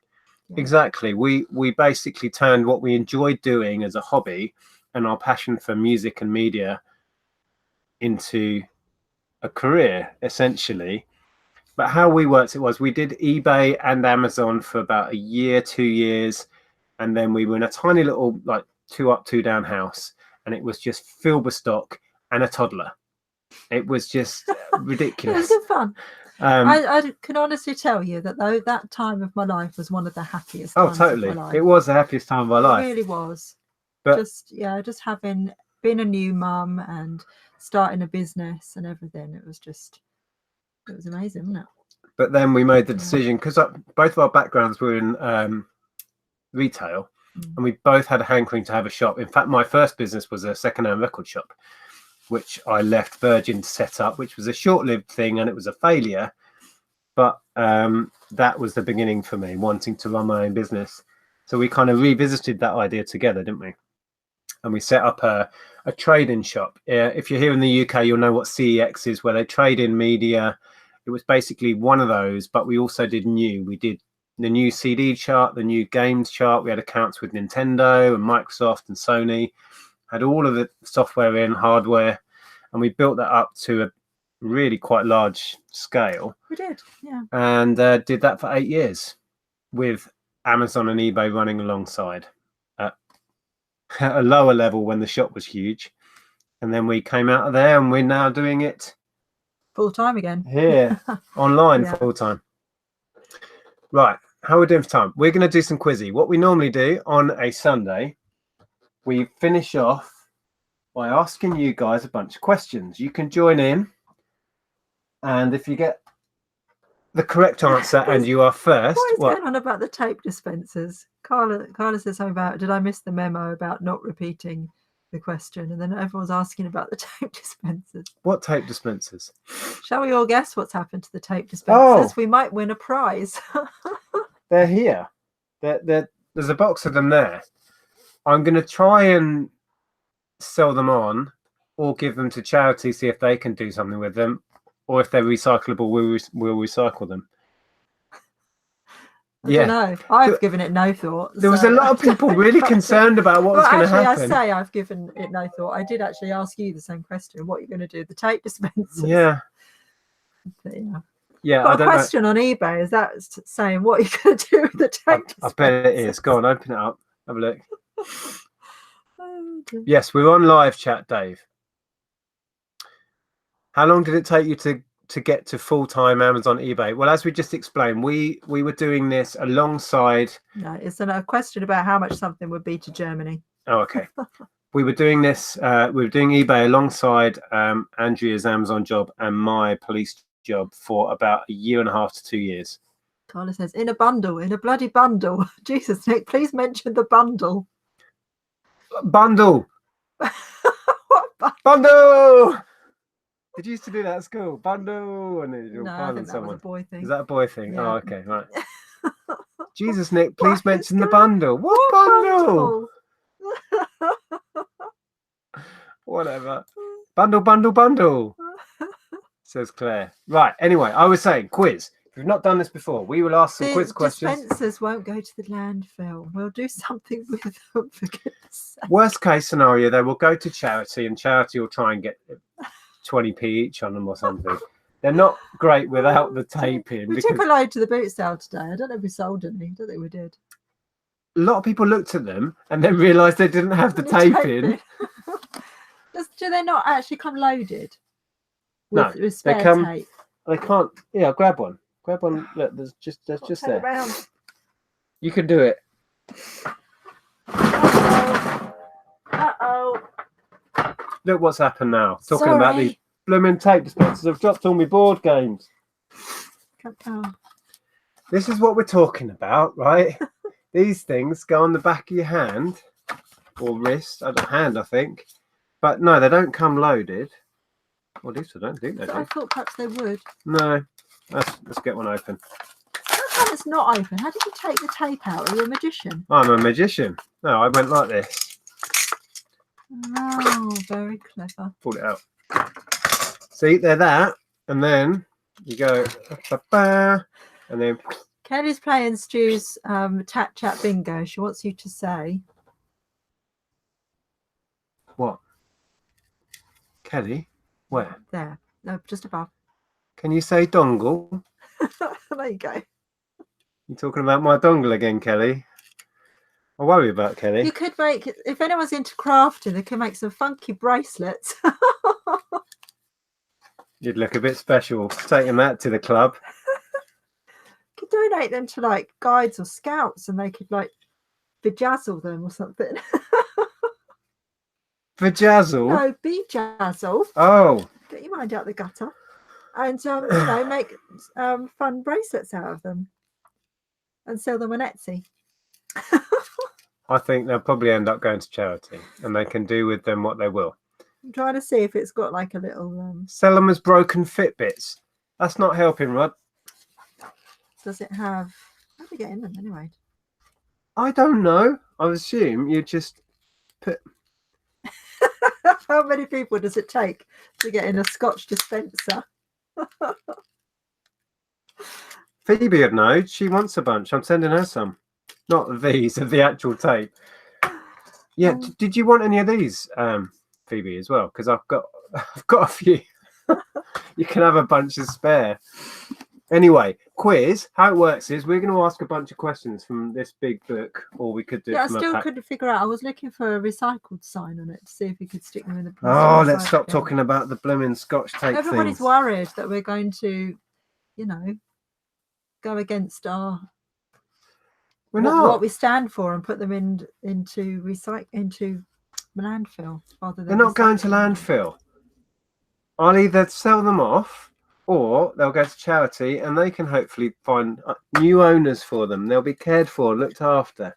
Yeah. Exactly. We basically turned what we enjoyed doing as a hobby and our passion for music and media into a career, essentially. But how we worked it was we did eBay and Amazon for about a year, 2 years, and then we were in a tiny little like 2 up, 2 down house, and it was just filled with stock and a toddler. It was just ridiculous. It was fun. I can honestly tell you that though that time of my life was one of the happiest times of my life. It was the happiest time of my life. It really was. But just having been a new mum and starting a business and everything, it was amazing, wasn't it? But then we made the decision, because both of our backgrounds were in retail, and we both had a hankering to have a shop. In fact, my first business was a second-hand record shop, which I left Virgin to set up, which was a short-lived thing, and it was a failure. But that was the beginning for me, wanting to run my own business. So we kind of revisited that idea together, didn't we? And we set up a trade-in shop. If you're here in the UK, you'll know what CEX is, where they trade in media. It was basically one of those, but we also did new. We did the new CD chart, the new games chart. We had accounts with Nintendo and Microsoft and Sony. Had all of the software in, hardware, and we built that up to a really quite large scale. We did, yeah. And did that for 8 years with Amazon and eBay running alongside at a lower level when the shop was huge. And then we came out of there and we're now doing it full time again. Here, online full time. Right, how are we doing for time? We're going to do some quizzy. What we normally do on a Sunday, we finish off by asking you guys a bunch of questions. You can join in, and if you get the correct answer and you are first. What is going on about the tape dispensers? Carla says something about, did I miss the memo about not repeating the question? And then everyone's asking about the tape dispensers. What tape dispensers? Shall we all guess what's happened to the tape dispensers? Oh. We might win a prize. They're here. There's a box of them there. I'm going to try and sell them on or give them to charity, see if they can do something with them, or if they're recyclable, we'll recycle them. I don't know. I've given it no thought. There was a lot of people really concerned about what was going to happen. I say I've given it no thought. I did actually ask you the same question. What are you going to do? The tape dispensers? Yeah. But yeah. Got a question on eBay. Is that saying what are you going to do with the tape dispensers? I bet it is. Go on, open it up. Have a look. Yes, we're on live chat, Dave. How long did it take you to get to full-time Amazon eBay? Well, as we just explained, we were doing this alongside. No, it's a question about how much something would be to Germany. Oh, okay. We were doing this. We were doing eBay alongside Andrea's Amazon job and my police job for about 1.5 to 2 years. Carla says, in a bloody bundle. Jesus, Nick, please mention the bundle. Bundle. What bundle? Bundle. Did you used to do that at school? Bundle, and then you'll find that someone. Was a boy thing. Is that a boy thing? Yeah. Oh, okay, right. Jesus, Nick, please mention the bundle. What bundle? Whatever. Bundle. Says Claire. Right. Anyway, I was saying quiz. If you've not done this before, we will ask some quiz questions. Dispensers won't go to the landfill. We'll do something with them, for goodness sake. Worst case scenario, they will go to charity, and charity will try and get 20p each on them or something. They're not great without the tape in. We took a load to the boot sale today. I don't know if we sold any. I don't think we did. A lot of people looked at them and then realised they didn't have the tape in. Do they not actually come loaded? With spare tape? They can't. Yeah, grab one. Grab one. Look, there's just there. Around. You can do it. Uh-oh. Look what's happened now. Talking about these blooming tape dispensers. I've dropped all my board games. This is what we're talking about, right? These things go on the back of your hand or wrist. Hand, I think. But no, they don't come loaded. Well, at least I don't think they I do. thought perhaps they would. No. Let's get one open. How come it's not open? How did you take the tape out? Are you a magician? I'm a magician. No, I went like this. Oh, very clever. Pulled it out. See, they're that, and then you go, and then. Kelly's playing Stu's Tat Chat Bingo. She wants you to say. What? Kelly? Where? There. No, just above. Can you say dongle? There you go. You talking about my dongle again, Kelly? I worry about Kelly. You could make, if anyone's into crafting, they can make some funky bracelets. You'd look a bit special taking that to the club. Could donate them to like guides or scouts, and they could like bejazzle them or something. Vajazzle? No, bejazzle. Oh. Get your mind out the gutter, and make fun bracelets out of them, and sell them on Etsy. I think they'll probably end up going to charity, and they can do with them what they will. I'm trying to see if it's got like a little. Sell them as broken Fitbits. That's not helping, Rod. Does it have? How do you get in them anyway? I don't know. I assume you just put. How many people does it take to get in a Scotch dispenser? Phoebe would know. She wants a bunch. I'm sending her some. Not these, of the actual tape. Yeah. Did you want any of these, Phoebe, as well? Because I've got a few. You can have a bunch of spare. Anyway, quiz. How it works is we're going to ask a bunch of questions from this big book, or we could do. Yeah, it from I still a pack. couldn't figure out. I was looking for a recycled sign on it to see if we could stick them in the. Oh, let's stop talking about the blooming Scotch tape. Everybody's things. worried that we're going to, go against our. We're not. What we stand for and put them into landfill rather than. They're not going to landfill. I'll either sell them off, or they'll go to charity, and they can hopefully find new owners for them. They'll be cared for, looked after.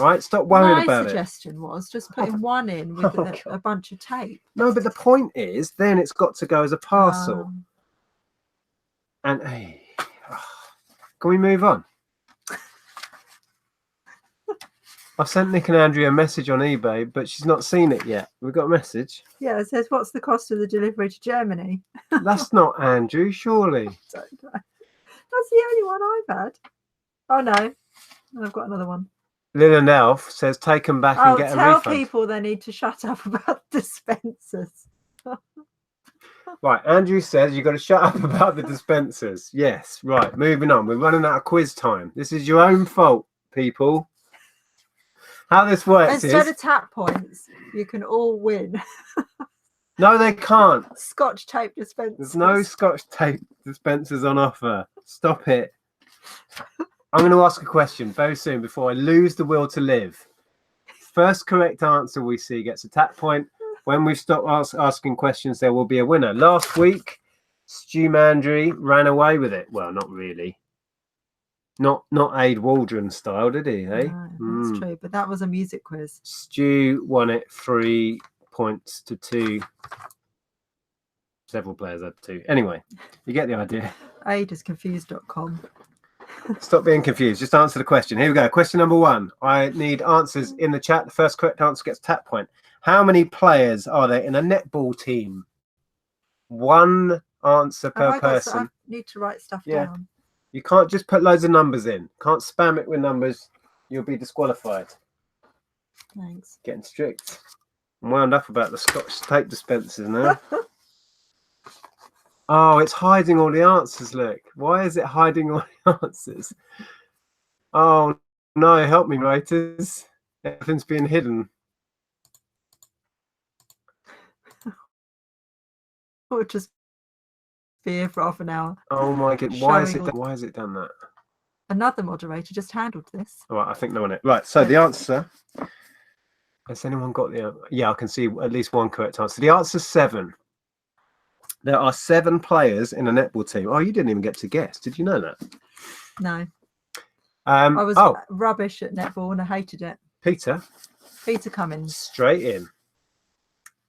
Right? Stop worrying about it. My suggestion was just putting one in with a bunch of tape. No, but the point is, then it's got to go as a parcel. And hey, can we move on? I've sent Nick and Andrea a message on eBay, but she's not seen it yet. We've got a message. Yeah, it says, what's the cost of the delivery to Germany? That's not Andrew, surely. Don't know. That's the only one I've had. Oh, no. I've got another one. Lillian Elf says, take them back and get a refund. Tell people they need to shut up about dispensers. Right, Andrew says you've got to shut up about the dispensers. Yes, right, moving on. We're running out of quiz time. This is your own fault, people. How this works Instead of tap points, you can all win. No, they can't. Scotch tape dispensers. There's no Scotch tape dispensers on offer. Stop it. I'm going to ask a question very soon before I lose the will to live. First correct answer we see gets a tap point. When we stop asking questions, there will be a winner. Last week, Stu Mandry ran away with it. Well, not really. Not Aid Waldron style, did he? Hey, that's true. But that was a music quiz. Stu won it 3 points to 2. Several players had 2. Anyway, you get the idea. Aid is confused.com. Stop being confused. Just answer the question. Here we go. Question number 1. I need answers in the chat. The first correct answer gets a tap point. How many players are there in a netball team? 1 answer per person. I need to write stuff down. You can't just put loads of numbers in. Can't spam it with numbers. You'll be disqualified. Thanks. Getting strict. I'm wound up about the Scotch tape dispensers now. Oh, it's hiding all the answers, look. Why is it hiding all the answers? Oh, no, help me, writers. Everything's being hidden. We'll just be here for half an hour. Oh, my God. Why has it done that? Another moderator just handled this. All right, I think no one. Right, so the answer. Has anyone got the... Yeah, I can see at least 1 correct answer. The answer's 7. There are 7 players in a netball team. Oh, you didn't even get to guess. Did you know that? No. I was rubbish at netball and I hated it. Peter Cummins. straight in.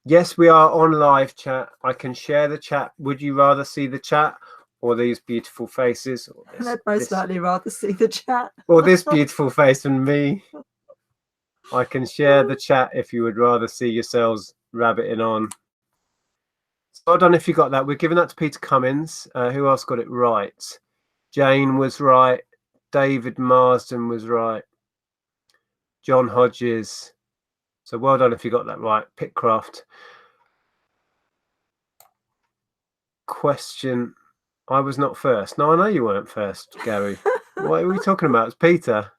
Yes, we are on live chat. I can share the chat. Would you rather see the chat or these beautiful faces? Or this, I'd most likely rather see the chat. or this beautiful face and me. I can share the chat if you would rather see yourselves rabbiting on. So well done if you got that. We're giving that to Peter Cummins. Who else got it right? Jane was right. David Marsden was right. John Hodges. So well done if you got that right. Pitcraft. Question. I was not first. No, I know you weren't first, Gary. What are we talking about? It's Peter.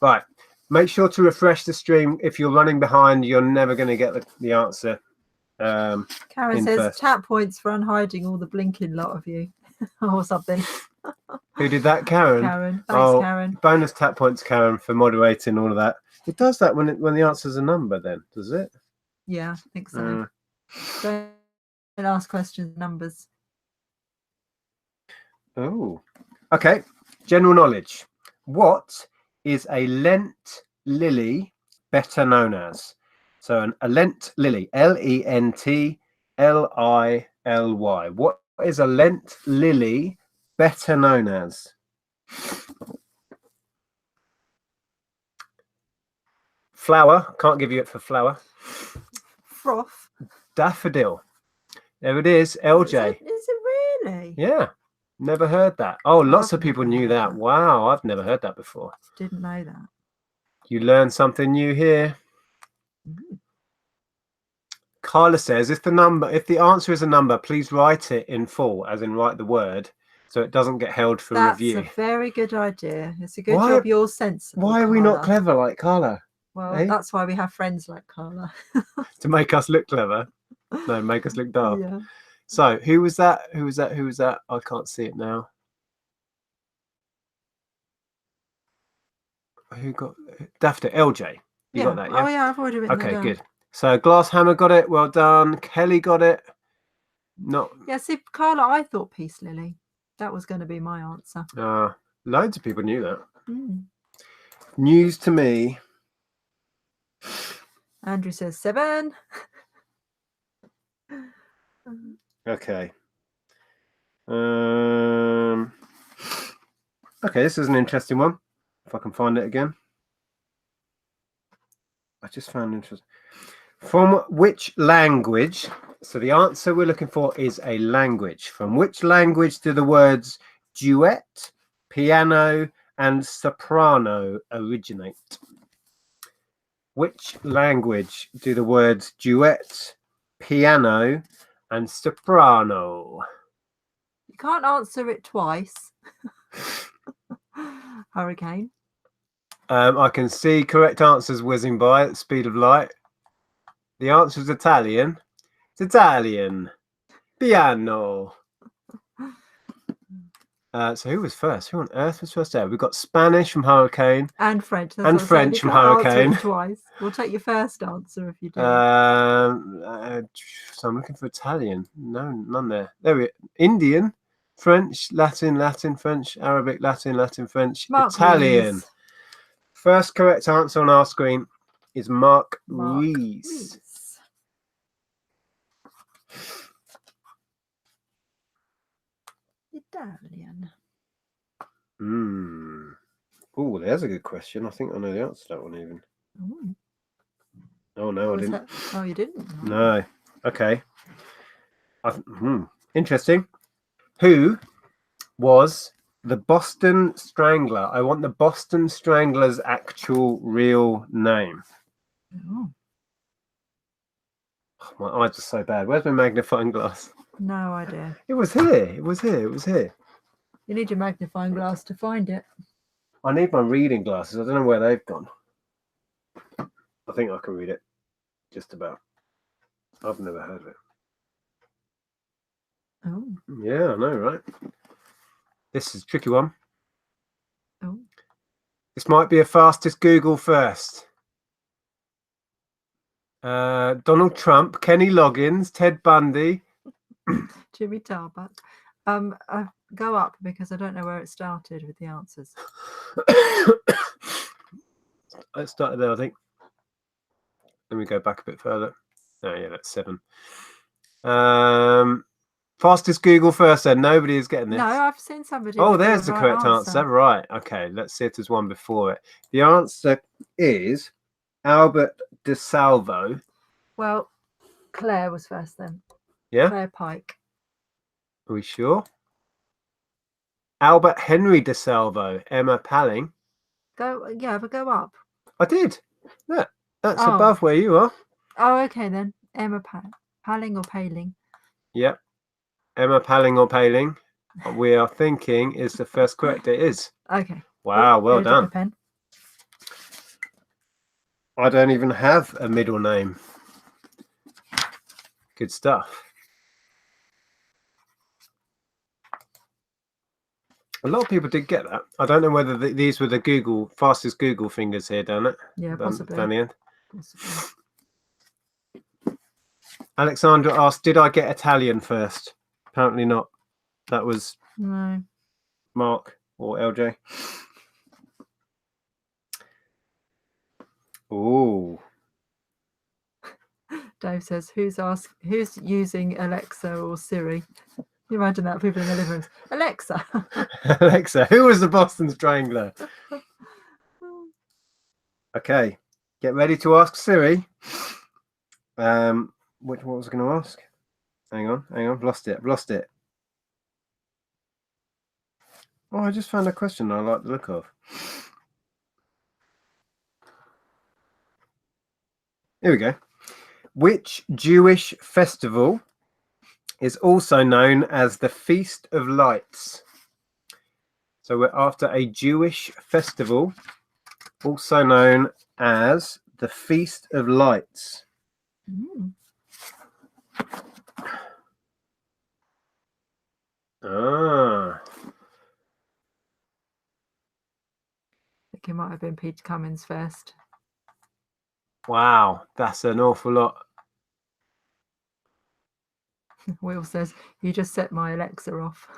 Right. Make sure to refresh the stream. If you're running behind, you're never going to get the answer. Karen says chat points for unhiding all the blinking lot of you or something. Who did that? Karen. Karen. Thanks, Karen. Bonus tap points, Karen, for moderating all of that. It does that when the answer's a number, then, does it? Yeah, I think so. Don't ask questions, numbers. Oh, okay. General knowledge. What is a Lent lily better known as? So a Lent lily, Lently. What is a Lent lily better known as? Flower. Can't give you it for flower. Froth. Daffodil. There it is. LJ. Is it really? Yeah. Never heard that. Oh, lots of people knew that. Wow, I've never heard that before. Didn't know that. You learn something new here. Carla says, if the answer is a number, please write it in full, as in write the word, so it doesn't get held for review. That's a very good idea. It's a good job you're sensible. Why are we not clever like Carla? Well, that's why we have friends like Carla. To make us look clever. No, make us look daft. Yeah. So, who was that? Who was that? Who was that? I can't see it now. Who got Daphne? LJ. You got that, yeah? Oh, yeah, I've already written that down. Okay, good. So, Glasshammer got it. Well done. Kelly got it. Not. Yeah, see, Carla, I thought Peace Lily. That was going to be my answer. Loads of people knew that. News to me. Andrew says 7. Okay. Okay, this is an interesting one. If I can find it again. I just found it interesting. From which language? So the answer we're looking for is a language. From which language do the words duet, piano, and soprano originate? Which language do the words duet, piano, and soprano? You can't answer it twice. Hurricane. I can see correct answers whizzing by at the speed of light. The answer is Italian. It's Italian. Piano. So who was first? Who on earth was first there? We've got Spanish from Hurricane. And French. And French from Hurricane. Twice. We'll take your first answer if you do. So I'm looking for Italian. No, none there. There we go. Indian, French, Latin, French, Arabic, Latin, French, Mark Italian. Rees. First correct answer on our screen is Mark Rees. Italian. Oh, there's a good question. I think I know the answer to that one even. Oh no, I didn't. Oh, you didn't? No. Okay. Interesting. Who was the Boston Strangler? I want the Boston Strangler's actual real name. Oh. My eyes are so bad. Where's my magnifying glass? No idea. It was here. It was here. You need your magnifying glass to find it. I need my reading glasses. I don't know where they've gone. I think I can read it. Just about. I've never heard of it. Oh. Yeah, I know, right? This is a tricky one. Oh. This might be a fastest Google first. Donald Trump, Kenny Loggins, Ted Bundy. Jimmy Tarbuck. Go up because I don't know where it started with the answers. It started there, I think. Let me go back a bit further. Oh yeah, that's 7. Fastest Google first then. Nobody is getting this. No, I've seen somebody. Oh, with there's the right correct answer. Right. Okay, let's see if there's one before it. The answer is Albert DeSalvo. Well, Claire was first then. Yeah. Claire Pike. Are we sure? Albert Henry DeSalvo. Emma Palling. Go, yeah, but go up. I did. Yeah, that's above where you are. Oh, okay then. Emma Palling or Paling? Yep. Emma Palling or Paling. We are thinking is the first correct. It is. Okay. Wow, well done. Pen. I don't even have a middle name. Good stuff. A lot of people did get that. I don't know whether these were the fastest Google fingers here, down it. Yeah, possibly. Down the end. Possibly. Alexandra asked, "Did I get Italian first?" Apparently not. That was no. Mark or LJ. Oh. Dave says, "Who's using Alexa or Siri?" You imagine that people in the living rooms. Alexa. Alexa, who was the Boston Strangler? Okay, get ready to ask Siri. What was I going to ask? Hang on, I've lost it. Oh, I just found a question I like the look of. Here we go. Which Jewish festival is also known as the Feast of Lights? So we're after a Jewish festival, also known as the Feast of Lights. Ah. I think it might have been Peter Cummins first. Wow, that's an awful lot. Will says, "You just set my Alexa off."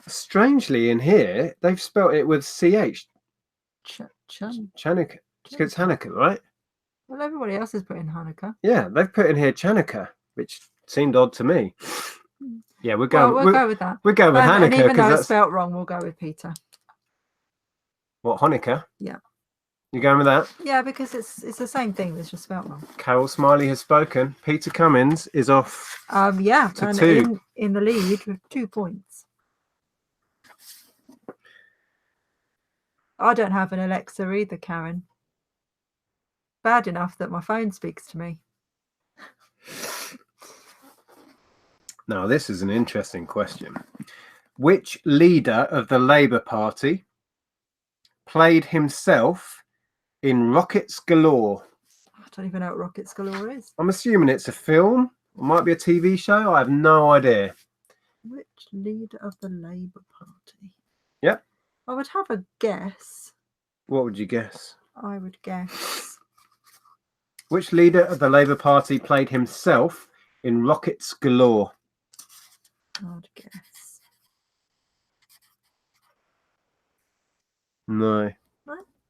Strangely, in here, they've spelt it with CH. Chanukah. It's Hanukkah, right? Well, everybody else is putting Hanukkah. Yeah, they've put in here Chanukah, which seemed odd to me. Yeah, we'll go with that. We're going with Hanukkah. And even though it's spelt wrong, we'll go with Peter. What, Hanukkah? Yeah. You're going with that? Yeah, because it's the same thing. It's just spelt wrong. Carol Smiley has spoken. Peter Cummins is off. Yeah, to and 2. in the lead with 2 points. I don't have an Alexa either, Karen. Bad enough that my phone speaks to me. Now, this is an interesting question. Which leader of the Labour Party played himself in Rockets Galore? I don't even know what Rockets Galore is. I'm assuming it's a film. It might be a TV show. I have no idea. Which leader of the Labour Party? Yep. I would have a guess. What would you guess? I would guess. Which leader of the Labour Party played himself in Rockets Galore? I would guess. No.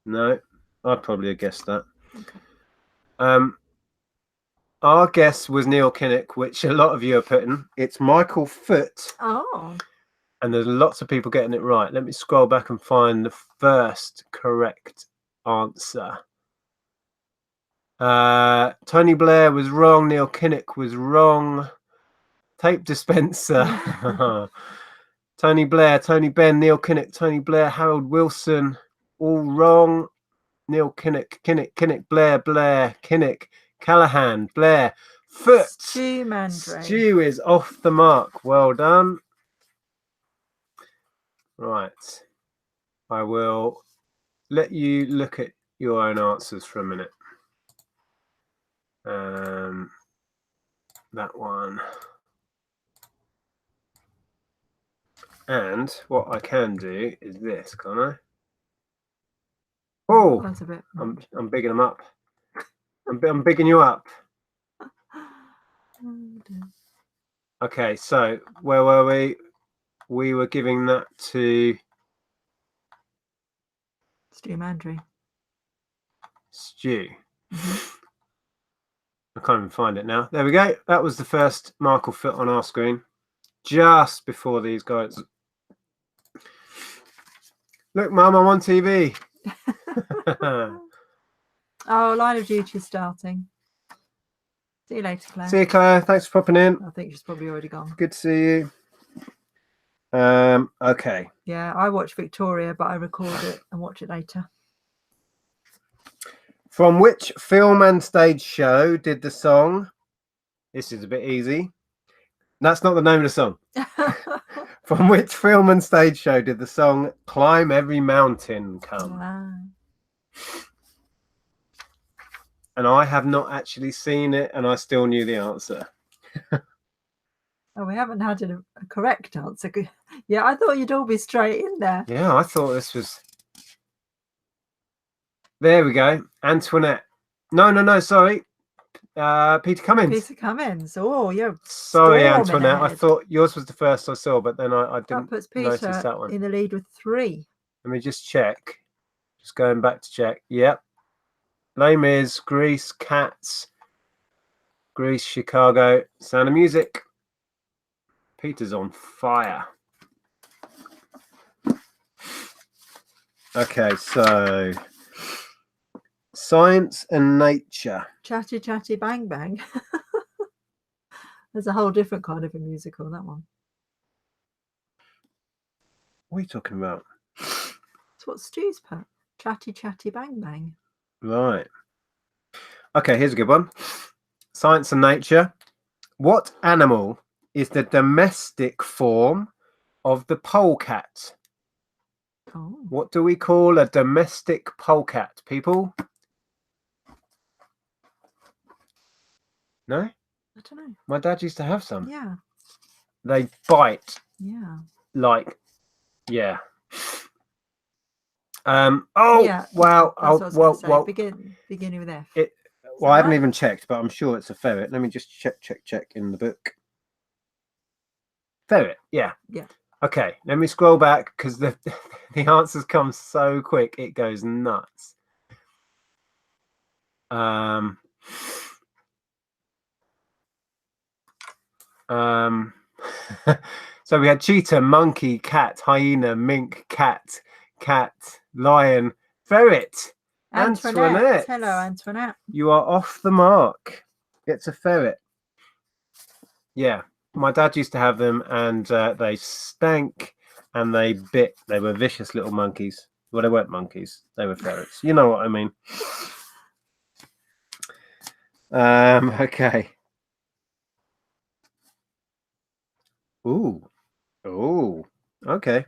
No. I'd probably have guessed that. Okay. Our guess was Neil Kinnock, which a lot of you are putting. It's Michael Foot. Oh. And there's lots of people getting it right. Let me scroll back and find the first correct answer. Tony Blair was wrong. Neil Kinnock was wrong. Tape dispenser. Tony Blair, Tony Benn, Neil Kinnock, Tony Blair, Harold Wilson. All wrong. Neil Kinnock, Blair, Kinnock, Callahan, Blair, Foot. Stu Mandre. Stu is off the mark. Well done. Right. I will let you look at your own answers for a minute. That one. And what I can do is this, can't I? Oh, that's a bit much. I'm bigging them up. I'm bigging you up. Okay, so where were we? We were giving that to Stu Mandre. Stew. I can't even find it now. There we go. That was the first mark will fit on our screen just before these guys. Look, Mum, I'm on TV. Oh, Line of Duty is starting. See you later, Claire. See you, Claire. Thanks for popping in. I think she's probably already gone. Good to see you. Okay. Yeah, I watch Victoria, but I record it and watch it later. From which film and stage show did the song? This is a bit easy. That's not the name of the song. From which film and stage show did the song "Climb Every Mountain" come? Wow. And I have not actually seen it, and I still knew the answer. Oh, we haven't had a correct answer. Yeah, I thought you'd all be straight in there. Yeah, I thought this was. There we go. Antoinette. No, sorry. Peter Cummins. Peter Cummins. Oh, you're sorry, Antoinette. ahead. I thought yours was the first I saw, but then I didn't that puts notice Peter that one. in the lead with 3. Let me just check. Just going back to check. Yep. Les Mis, Grease, Cats, Grease, Chicago, Sound of Music. Peter's on fire. Okay, so Science and Nature. Chatty Chatty Bang Bang. There's a whole different kind of a musical, that one. What are you talking about? That's what Stu's put. Chatty Chatty Bang Bang. Right. Okay, here's a good one. Science and Nature. What animal is the domestic form of the polecat? Oh. What do we call a domestic polecat, people? No? I don't know. My dad used to have some. Yeah. They bite. Yeah. Like, yeah. Oh, yeah. wow. That's Oh, what I was beginning with F. Well, I haven't even checked, but I'm sure it's a ferret. Let me just check in the book. Ferret, yeah. Yeah. Okay, let me scroll back because the answers come so quick, it goes nuts. So we had cheetah, monkey, cat, hyena, mink, cat, lion, ferret. Antoinette. Hello, Antoinette. You are off the mark. It's a ferret. Yeah, my dad used to have them, and they stank and they bit. They were vicious little monkeys. Well, they weren't monkeys. They were ferrets. You know what I mean. Okay. Ooh. Okay.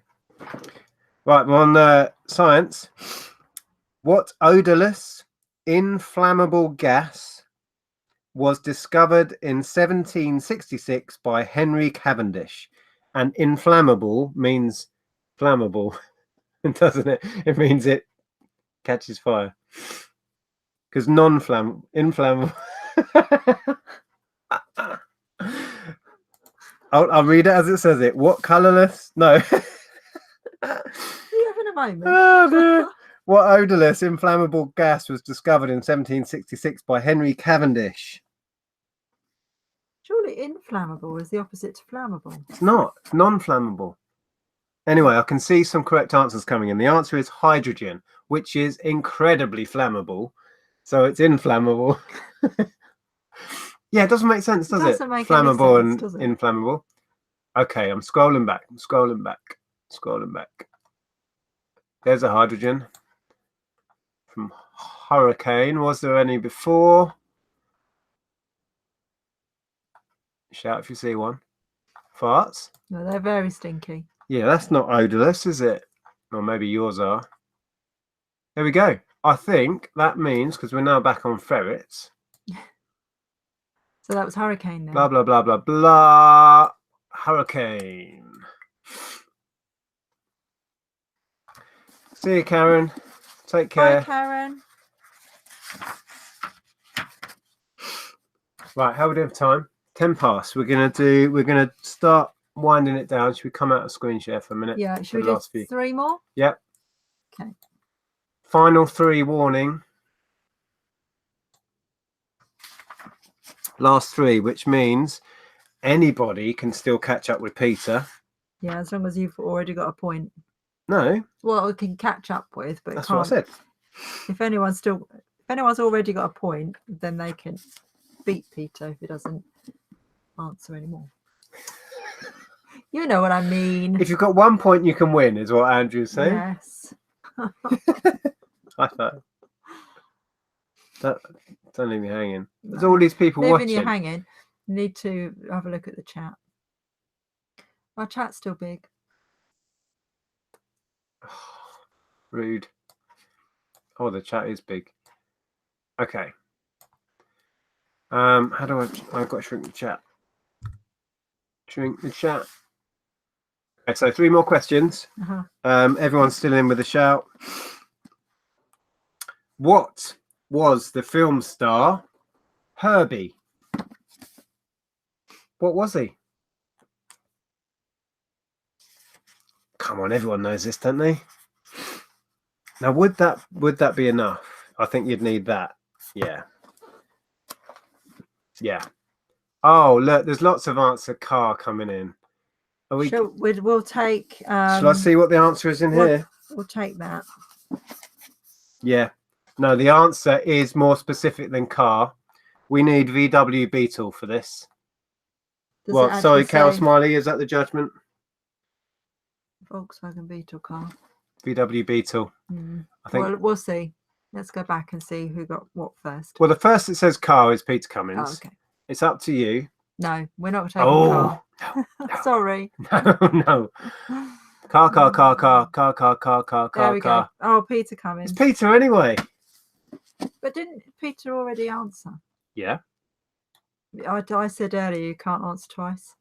Right, we're on science. What odorless, inflammable gas was discovered in 1766 by Henry Cavendish? And inflammable means flammable, doesn't it? It means it catches fire. Because inflammable. I'll read it as it says it. What colorless? No. Are you having a moment? Oh, dear. What odorless, inflammable gas was discovered in 1766 by Henry Cavendish? Surely inflammable is the opposite to flammable. It's not. It's non-flammable. Anyway, I can see some correct answers coming in. The answer is hydrogen, which is incredibly flammable. So it's inflammable. Yeah, it doesn't make sense, does it? Doesn't make Flammable any sense, and does it? inflammable. Okay, I'm scrolling back. There's a hydrogen from Hurricane. Was there any before? Shout if you see one. Farts? No, they're very stinky. Yeah, that's not odorless, is it? Or maybe yours are. There we go. I think that means, because we're now back on ferrets. So that was Hurricane then. Blah, blah, blah, blah, blah. Hurricane. See you, Karen. Take care. Bye, Karen. Right, how are we doing for time? 10 past. We're gonna start winding it down. Should we come out of screen share for a minute? Yeah, should we do 3 more? Yep. Okay. Final 3 warning. Last 3, which means anybody can still catch up with Peter. Yeah, as long as you've already got a point. No. Well, it can catch up with, but That's can't. what I said. If anyone's already got a point, then they can beat Peter if he doesn't answer anymore. You know what I mean. If you've got 1 point, you can win, is what Andrew's saying. Yes. I know. Don't leave me hanging. There's all these people Leaving watching. you hanging. You need to have a look at the chat. Our chat's still big. Rude. Oh, the chat is big. Okay. How do I've got to shrink the chat. Shrink the chat. Okay, so 3 more questions. Everyone's still in with a shout. What was the film star Herbie? What was he? Come on, everyone knows this, don't they? Now, would that be enough? I think you'd need that. Yeah. Yeah. Oh, look, there's lots of answer car coming in. Are we? We'll take. Shall I see what the answer is in here? We'll take that. Yeah. No, the answer is more specific than car. We need VW Beetle for this. Well, sorry, Carol Smiley, is that the judgment? Volkswagen Beetle car. VW Beetle. I think. Well, we'll see. Let's go back and see who got what first. Well, the first that says car is Peter Cummins. Oh, okay. It's up to you. No, we're not taking car. No. Sorry. No. Car. There we go. Oh, Peter Cummins. It's Peter anyway. But didn't Peter already answer? Yeah. I said earlier you can't answer twice.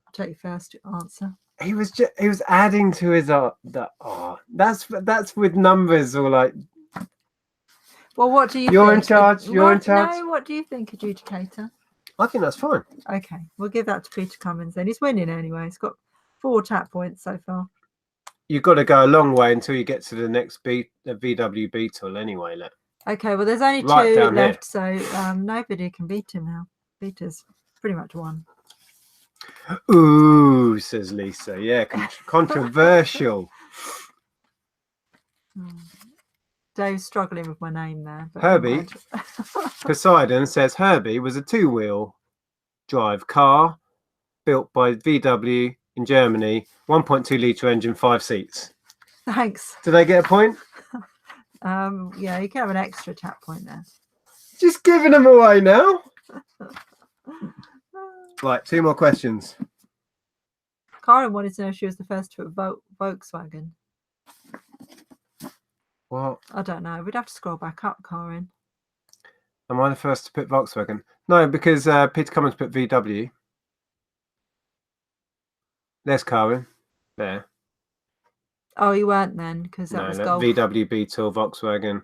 I'll take your first answer. He was adding to his that's with numbers or like. Well, what do you think? You're in charge. You're in charge. No, what do you think, adjudicator? I think that's fine. Okay, we'll give that to Peter Cummins then. He's winning anyway. He's got 4 tap points so far. You've got to go a long way until you get to the next VW Beetle anyway. Look. Okay, well, there's only 2 left, so nobody can beat him now. Peter's pretty much won. Ooh, says Lisa. Yeah, controversial. Dave's struggling with my name there. But Herbie Poseidon says Herbie was a 2-wheel drive car built by VW in Germany, 1.2 litre engine, 5 seats. Thanks. Do they get a point? Yeah, you can have an extra tap point there. Just giving them away now. Right, 2 more questions. Karen wanted to know if she was the first to put Volkswagen. What? I don't know. We'd have to scroll back up, Karen. Am I the first to put Volkswagen? No, because Peter Cummins put VW. There's Karen. There. Oh, you weren't then, because that was Golf. VW Beetle, Volkswagen.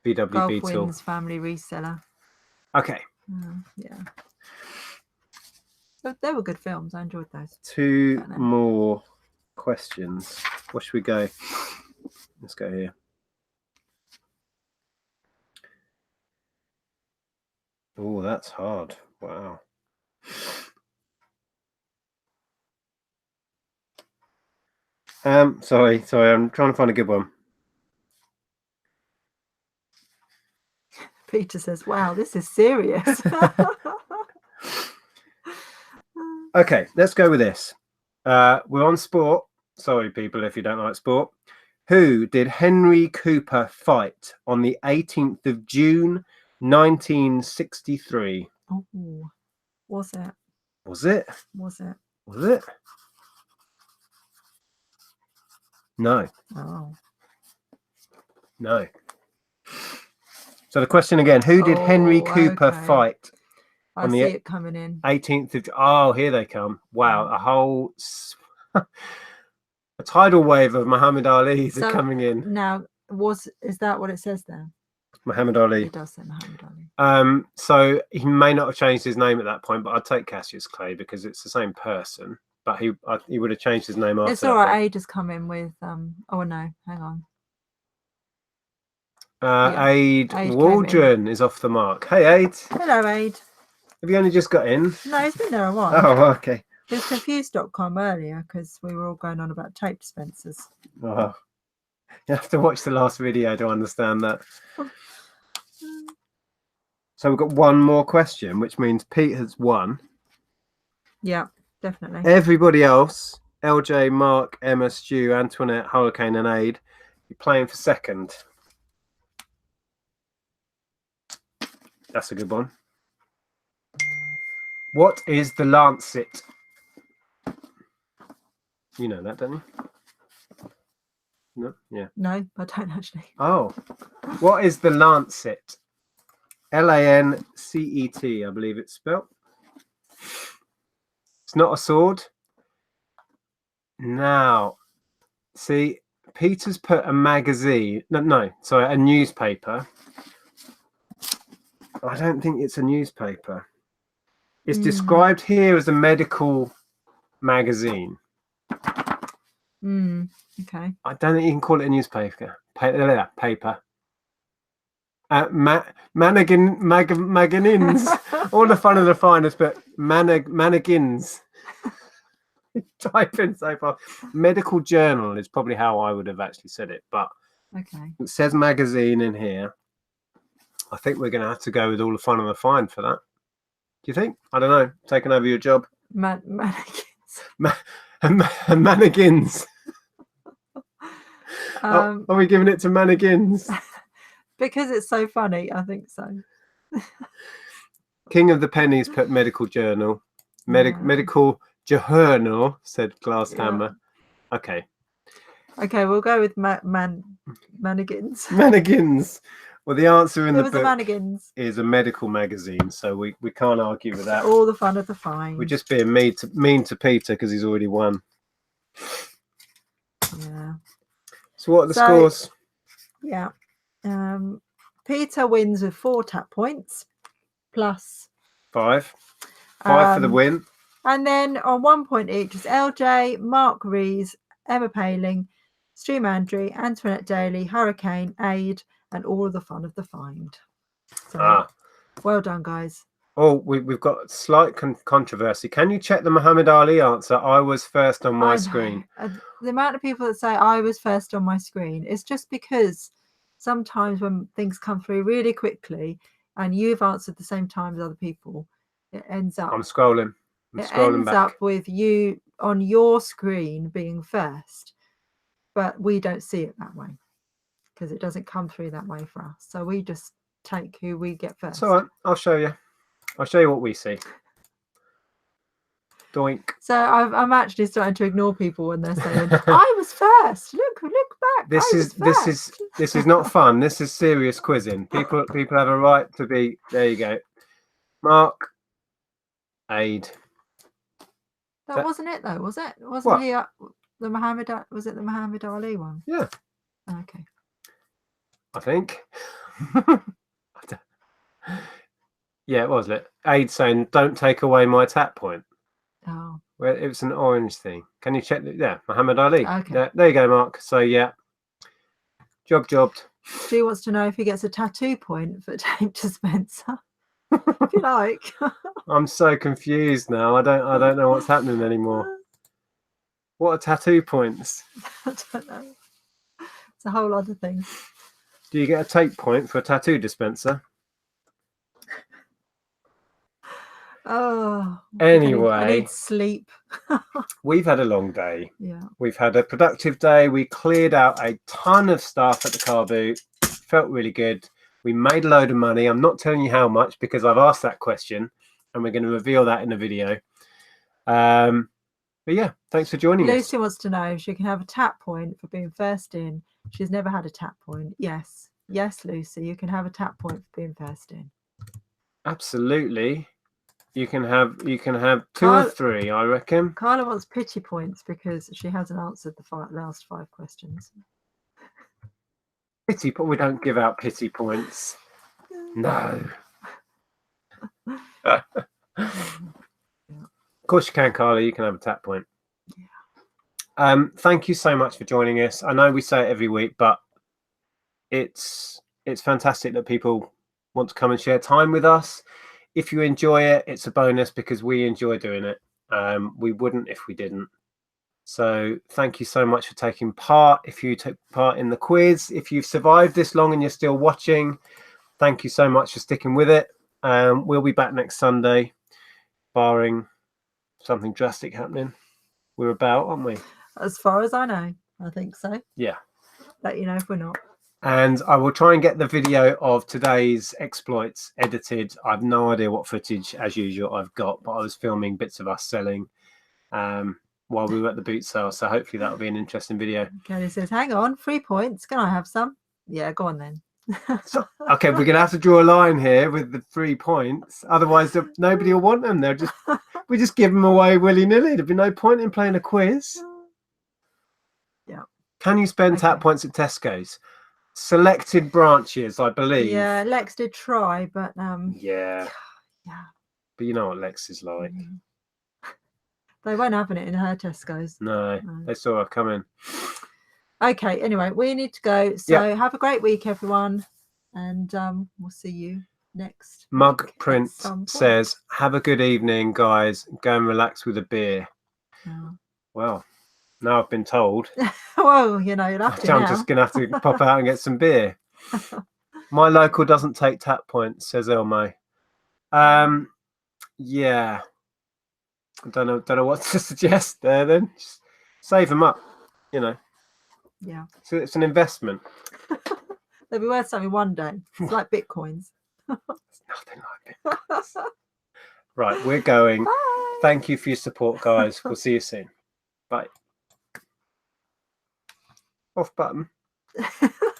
VW Golf Beetle. Wins family reseller. Okay. Yeah. But they were good films. I enjoyed those. 2 more questions. Where should we go? Let's go here. Oh, that's hard. Wow. Sorry, I'm trying to find a good one. Peter says, wow, this is serious. Okay, let's go with this. We're on sport. Sorry, people, if you don't like sport. Who did Henry Cooper fight on the 18th of June, 1963? Oh, was it? Was it? Was it? Was it? No. Oh. No. So the question again, who did Henry Cooper fight on the it coming in. 18th of... Oh, here they come. Wow, a whole... a tidal wave of Muhammad Ali's are coming in. Now, is that what it says there? Muhammad Ali. It does say Muhammad Ali. So he may not have changed his name at that point, but I'd take Cassius Clay because it's the same person. But he would have changed his name after. It's all right. Aid has come in with oh no, hang on. Aid Waldron is off the mark. Hey, Aid. Hello, Aid. Have you only just got in? No, he's been there a while. Oh, okay. He was confused.com earlier because we were all going on about tape dispensers. Oh, you have to watch the last video to understand that. So we've got one more question, which means Pete has won. Yeah, definitely. Everybody else, LJ, Mark, Emma, Stu, Antoinette, Hurricane, and Aid, you're playing for second. That's a good one. What is the lancet? You know that, don't you? No? Yeah. No, I don't actually. Oh. What is the lancet? Lancet, I believe it's spelled. It's not a sword. Now, see, Peter's put a magazine. No, sorry, a newspaper. I don't think it's a newspaper. It's described here as a medical magazine. Okay. I don't think you can call it a newspaper. Paper. Maganins. All the fun of the finest, but mannequins. Type in so far. Medical journal is probably how I would have actually said it, but okay. It says magazine in here. I think we're going to have to go with all the fun of the find for that. Do you think? I don't know. Taking over your job. Mannequins. Mannequins. Are we giving it to mannequins? Because it's so funny, I think so. King of the Pennies put medical journal. Medical journal, said Glass Hammer. Okay. Okay, we'll go with mannequins. Mannequins. Well, the answer in the book is a medical magazine, so we can't argue with that. All the fun of the find. We're just being mean to Peter because he's already won. Yeah. So what are the scores? Yeah. Peter wins with 4 tap points plus 5. 5 for the win. And then on 1 point each is LJ, Mark Rees, Emma Paling, Stu Mandry, Antoinette Daly, Hurricane, Aid, and all the fun of the find. So well done, guys. Oh, we've got slight controversy. Can you check the Muhammad Ali answer? I was first on my screen. The amount of people that say I was first on my screen is just because sometimes when things come through really quickly and you've answered the same time as other people, it ends up. I'm scrolling. It ends up with you on your screen being first, but we don't see it that way because it doesn't come through that way for us. So we just take who we get first. All right, I'll show you. I'll show you what we see. Doink. So I'm actually starting to ignore people when they're saying I was first. Look back. This is not fun. This is serious quizzing. People have a right to be. There you go. Mark. Aid. That wasn't it though, was it? Wasn't he the Muhammad? Was it the Muhammad Ali one? Yeah. Okay. I think. Yeah, it was. Aid saying, "Don't take away my tap point." Oh. Well, it was an orange thing. Can you check that? Yeah, Muhammad Ali. Okay. Yeah, there you go, Mark. So yeah, jobbed. Stu wants to know if he gets a tattoo point for tape dispenser. If you like. I'm so confused now. I don't know what's happening anymore. What are tattoo points? I don't know. It's a whole other thing. Do you get a tape point for a tattoo dispenser? Oh. Anyway, I need sleep. We've had a long day. Yeah. We've had a productive day. We cleared out a ton of stuff at the car boot. Felt really good. We made a load of money. I'm not telling you how much because I've asked that question and we're going to reveal that in the video. But yeah, thanks for joining us. Lucy wants to know if she can have a tap point for being first in. She's never had a tap point. Yes, Lucy, you can have a tap point for being first in. Absolutely. You can have 2 or 3, I reckon. Carla wants pity points because she hasn't answered the last 5 questions. Pity, but we don't give out pity points. No. Of course you can, Carla. You can have a tap point. Yeah. Thank you so much for joining us. I know we say it every week, but it's fantastic that people want to come and share time with us. If you enjoy it, it's a bonus because we enjoy doing it. We wouldn't if we didn't. So thank you so much for taking part. If you took part in the quiz, if you've survived this long and you're still watching, thank you so much for sticking with it. We'll be back next Sunday, barring something drastic happening. We're about, aren't we? As far as I know, I think so. Yeah. Let you know if we're not. And I will try and get the video of today's exploits edited. I have no idea what footage, as usual, I've got, but I was filming bits of us selling while we were at the boot sale. So hopefully that'll be an interesting video. Kelly says, hang on, 3 points. Can I have some? Yeah, go on then. So, okay, we're going to have to draw a line here with the 3 points. Otherwise, nobody will want them. We just give them away willy-nilly. There'd be no point in playing a quiz. Yeah. Can you spend tap points at Tesco's? Selected branches, I believe. Yeah, Lex did try, but yeah. But you know what Lex is like. They weren't having it in her Tesco's. No, they saw her coming. Okay, anyway, we need to go. So have a great week, everyone, and we'll see you next. Mug Print says, have a good evening, guys. Go and relax with a beer. Oh. Well, now I've been told. Well, you know, you'll have to I'm now. just going to have to pop out and get some beer. My local doesn't take tap points, says Elmo. Yeah. I don't know what to suggest there then. Just save them up, you know. Yeah. So it's an investment. They'll be worth something one day. It's like Bitcoins. It's nothing like Bitcoins. Right, we're going. Bye. Thank you for your support, guys. We'll see you soon. Bye. Off button.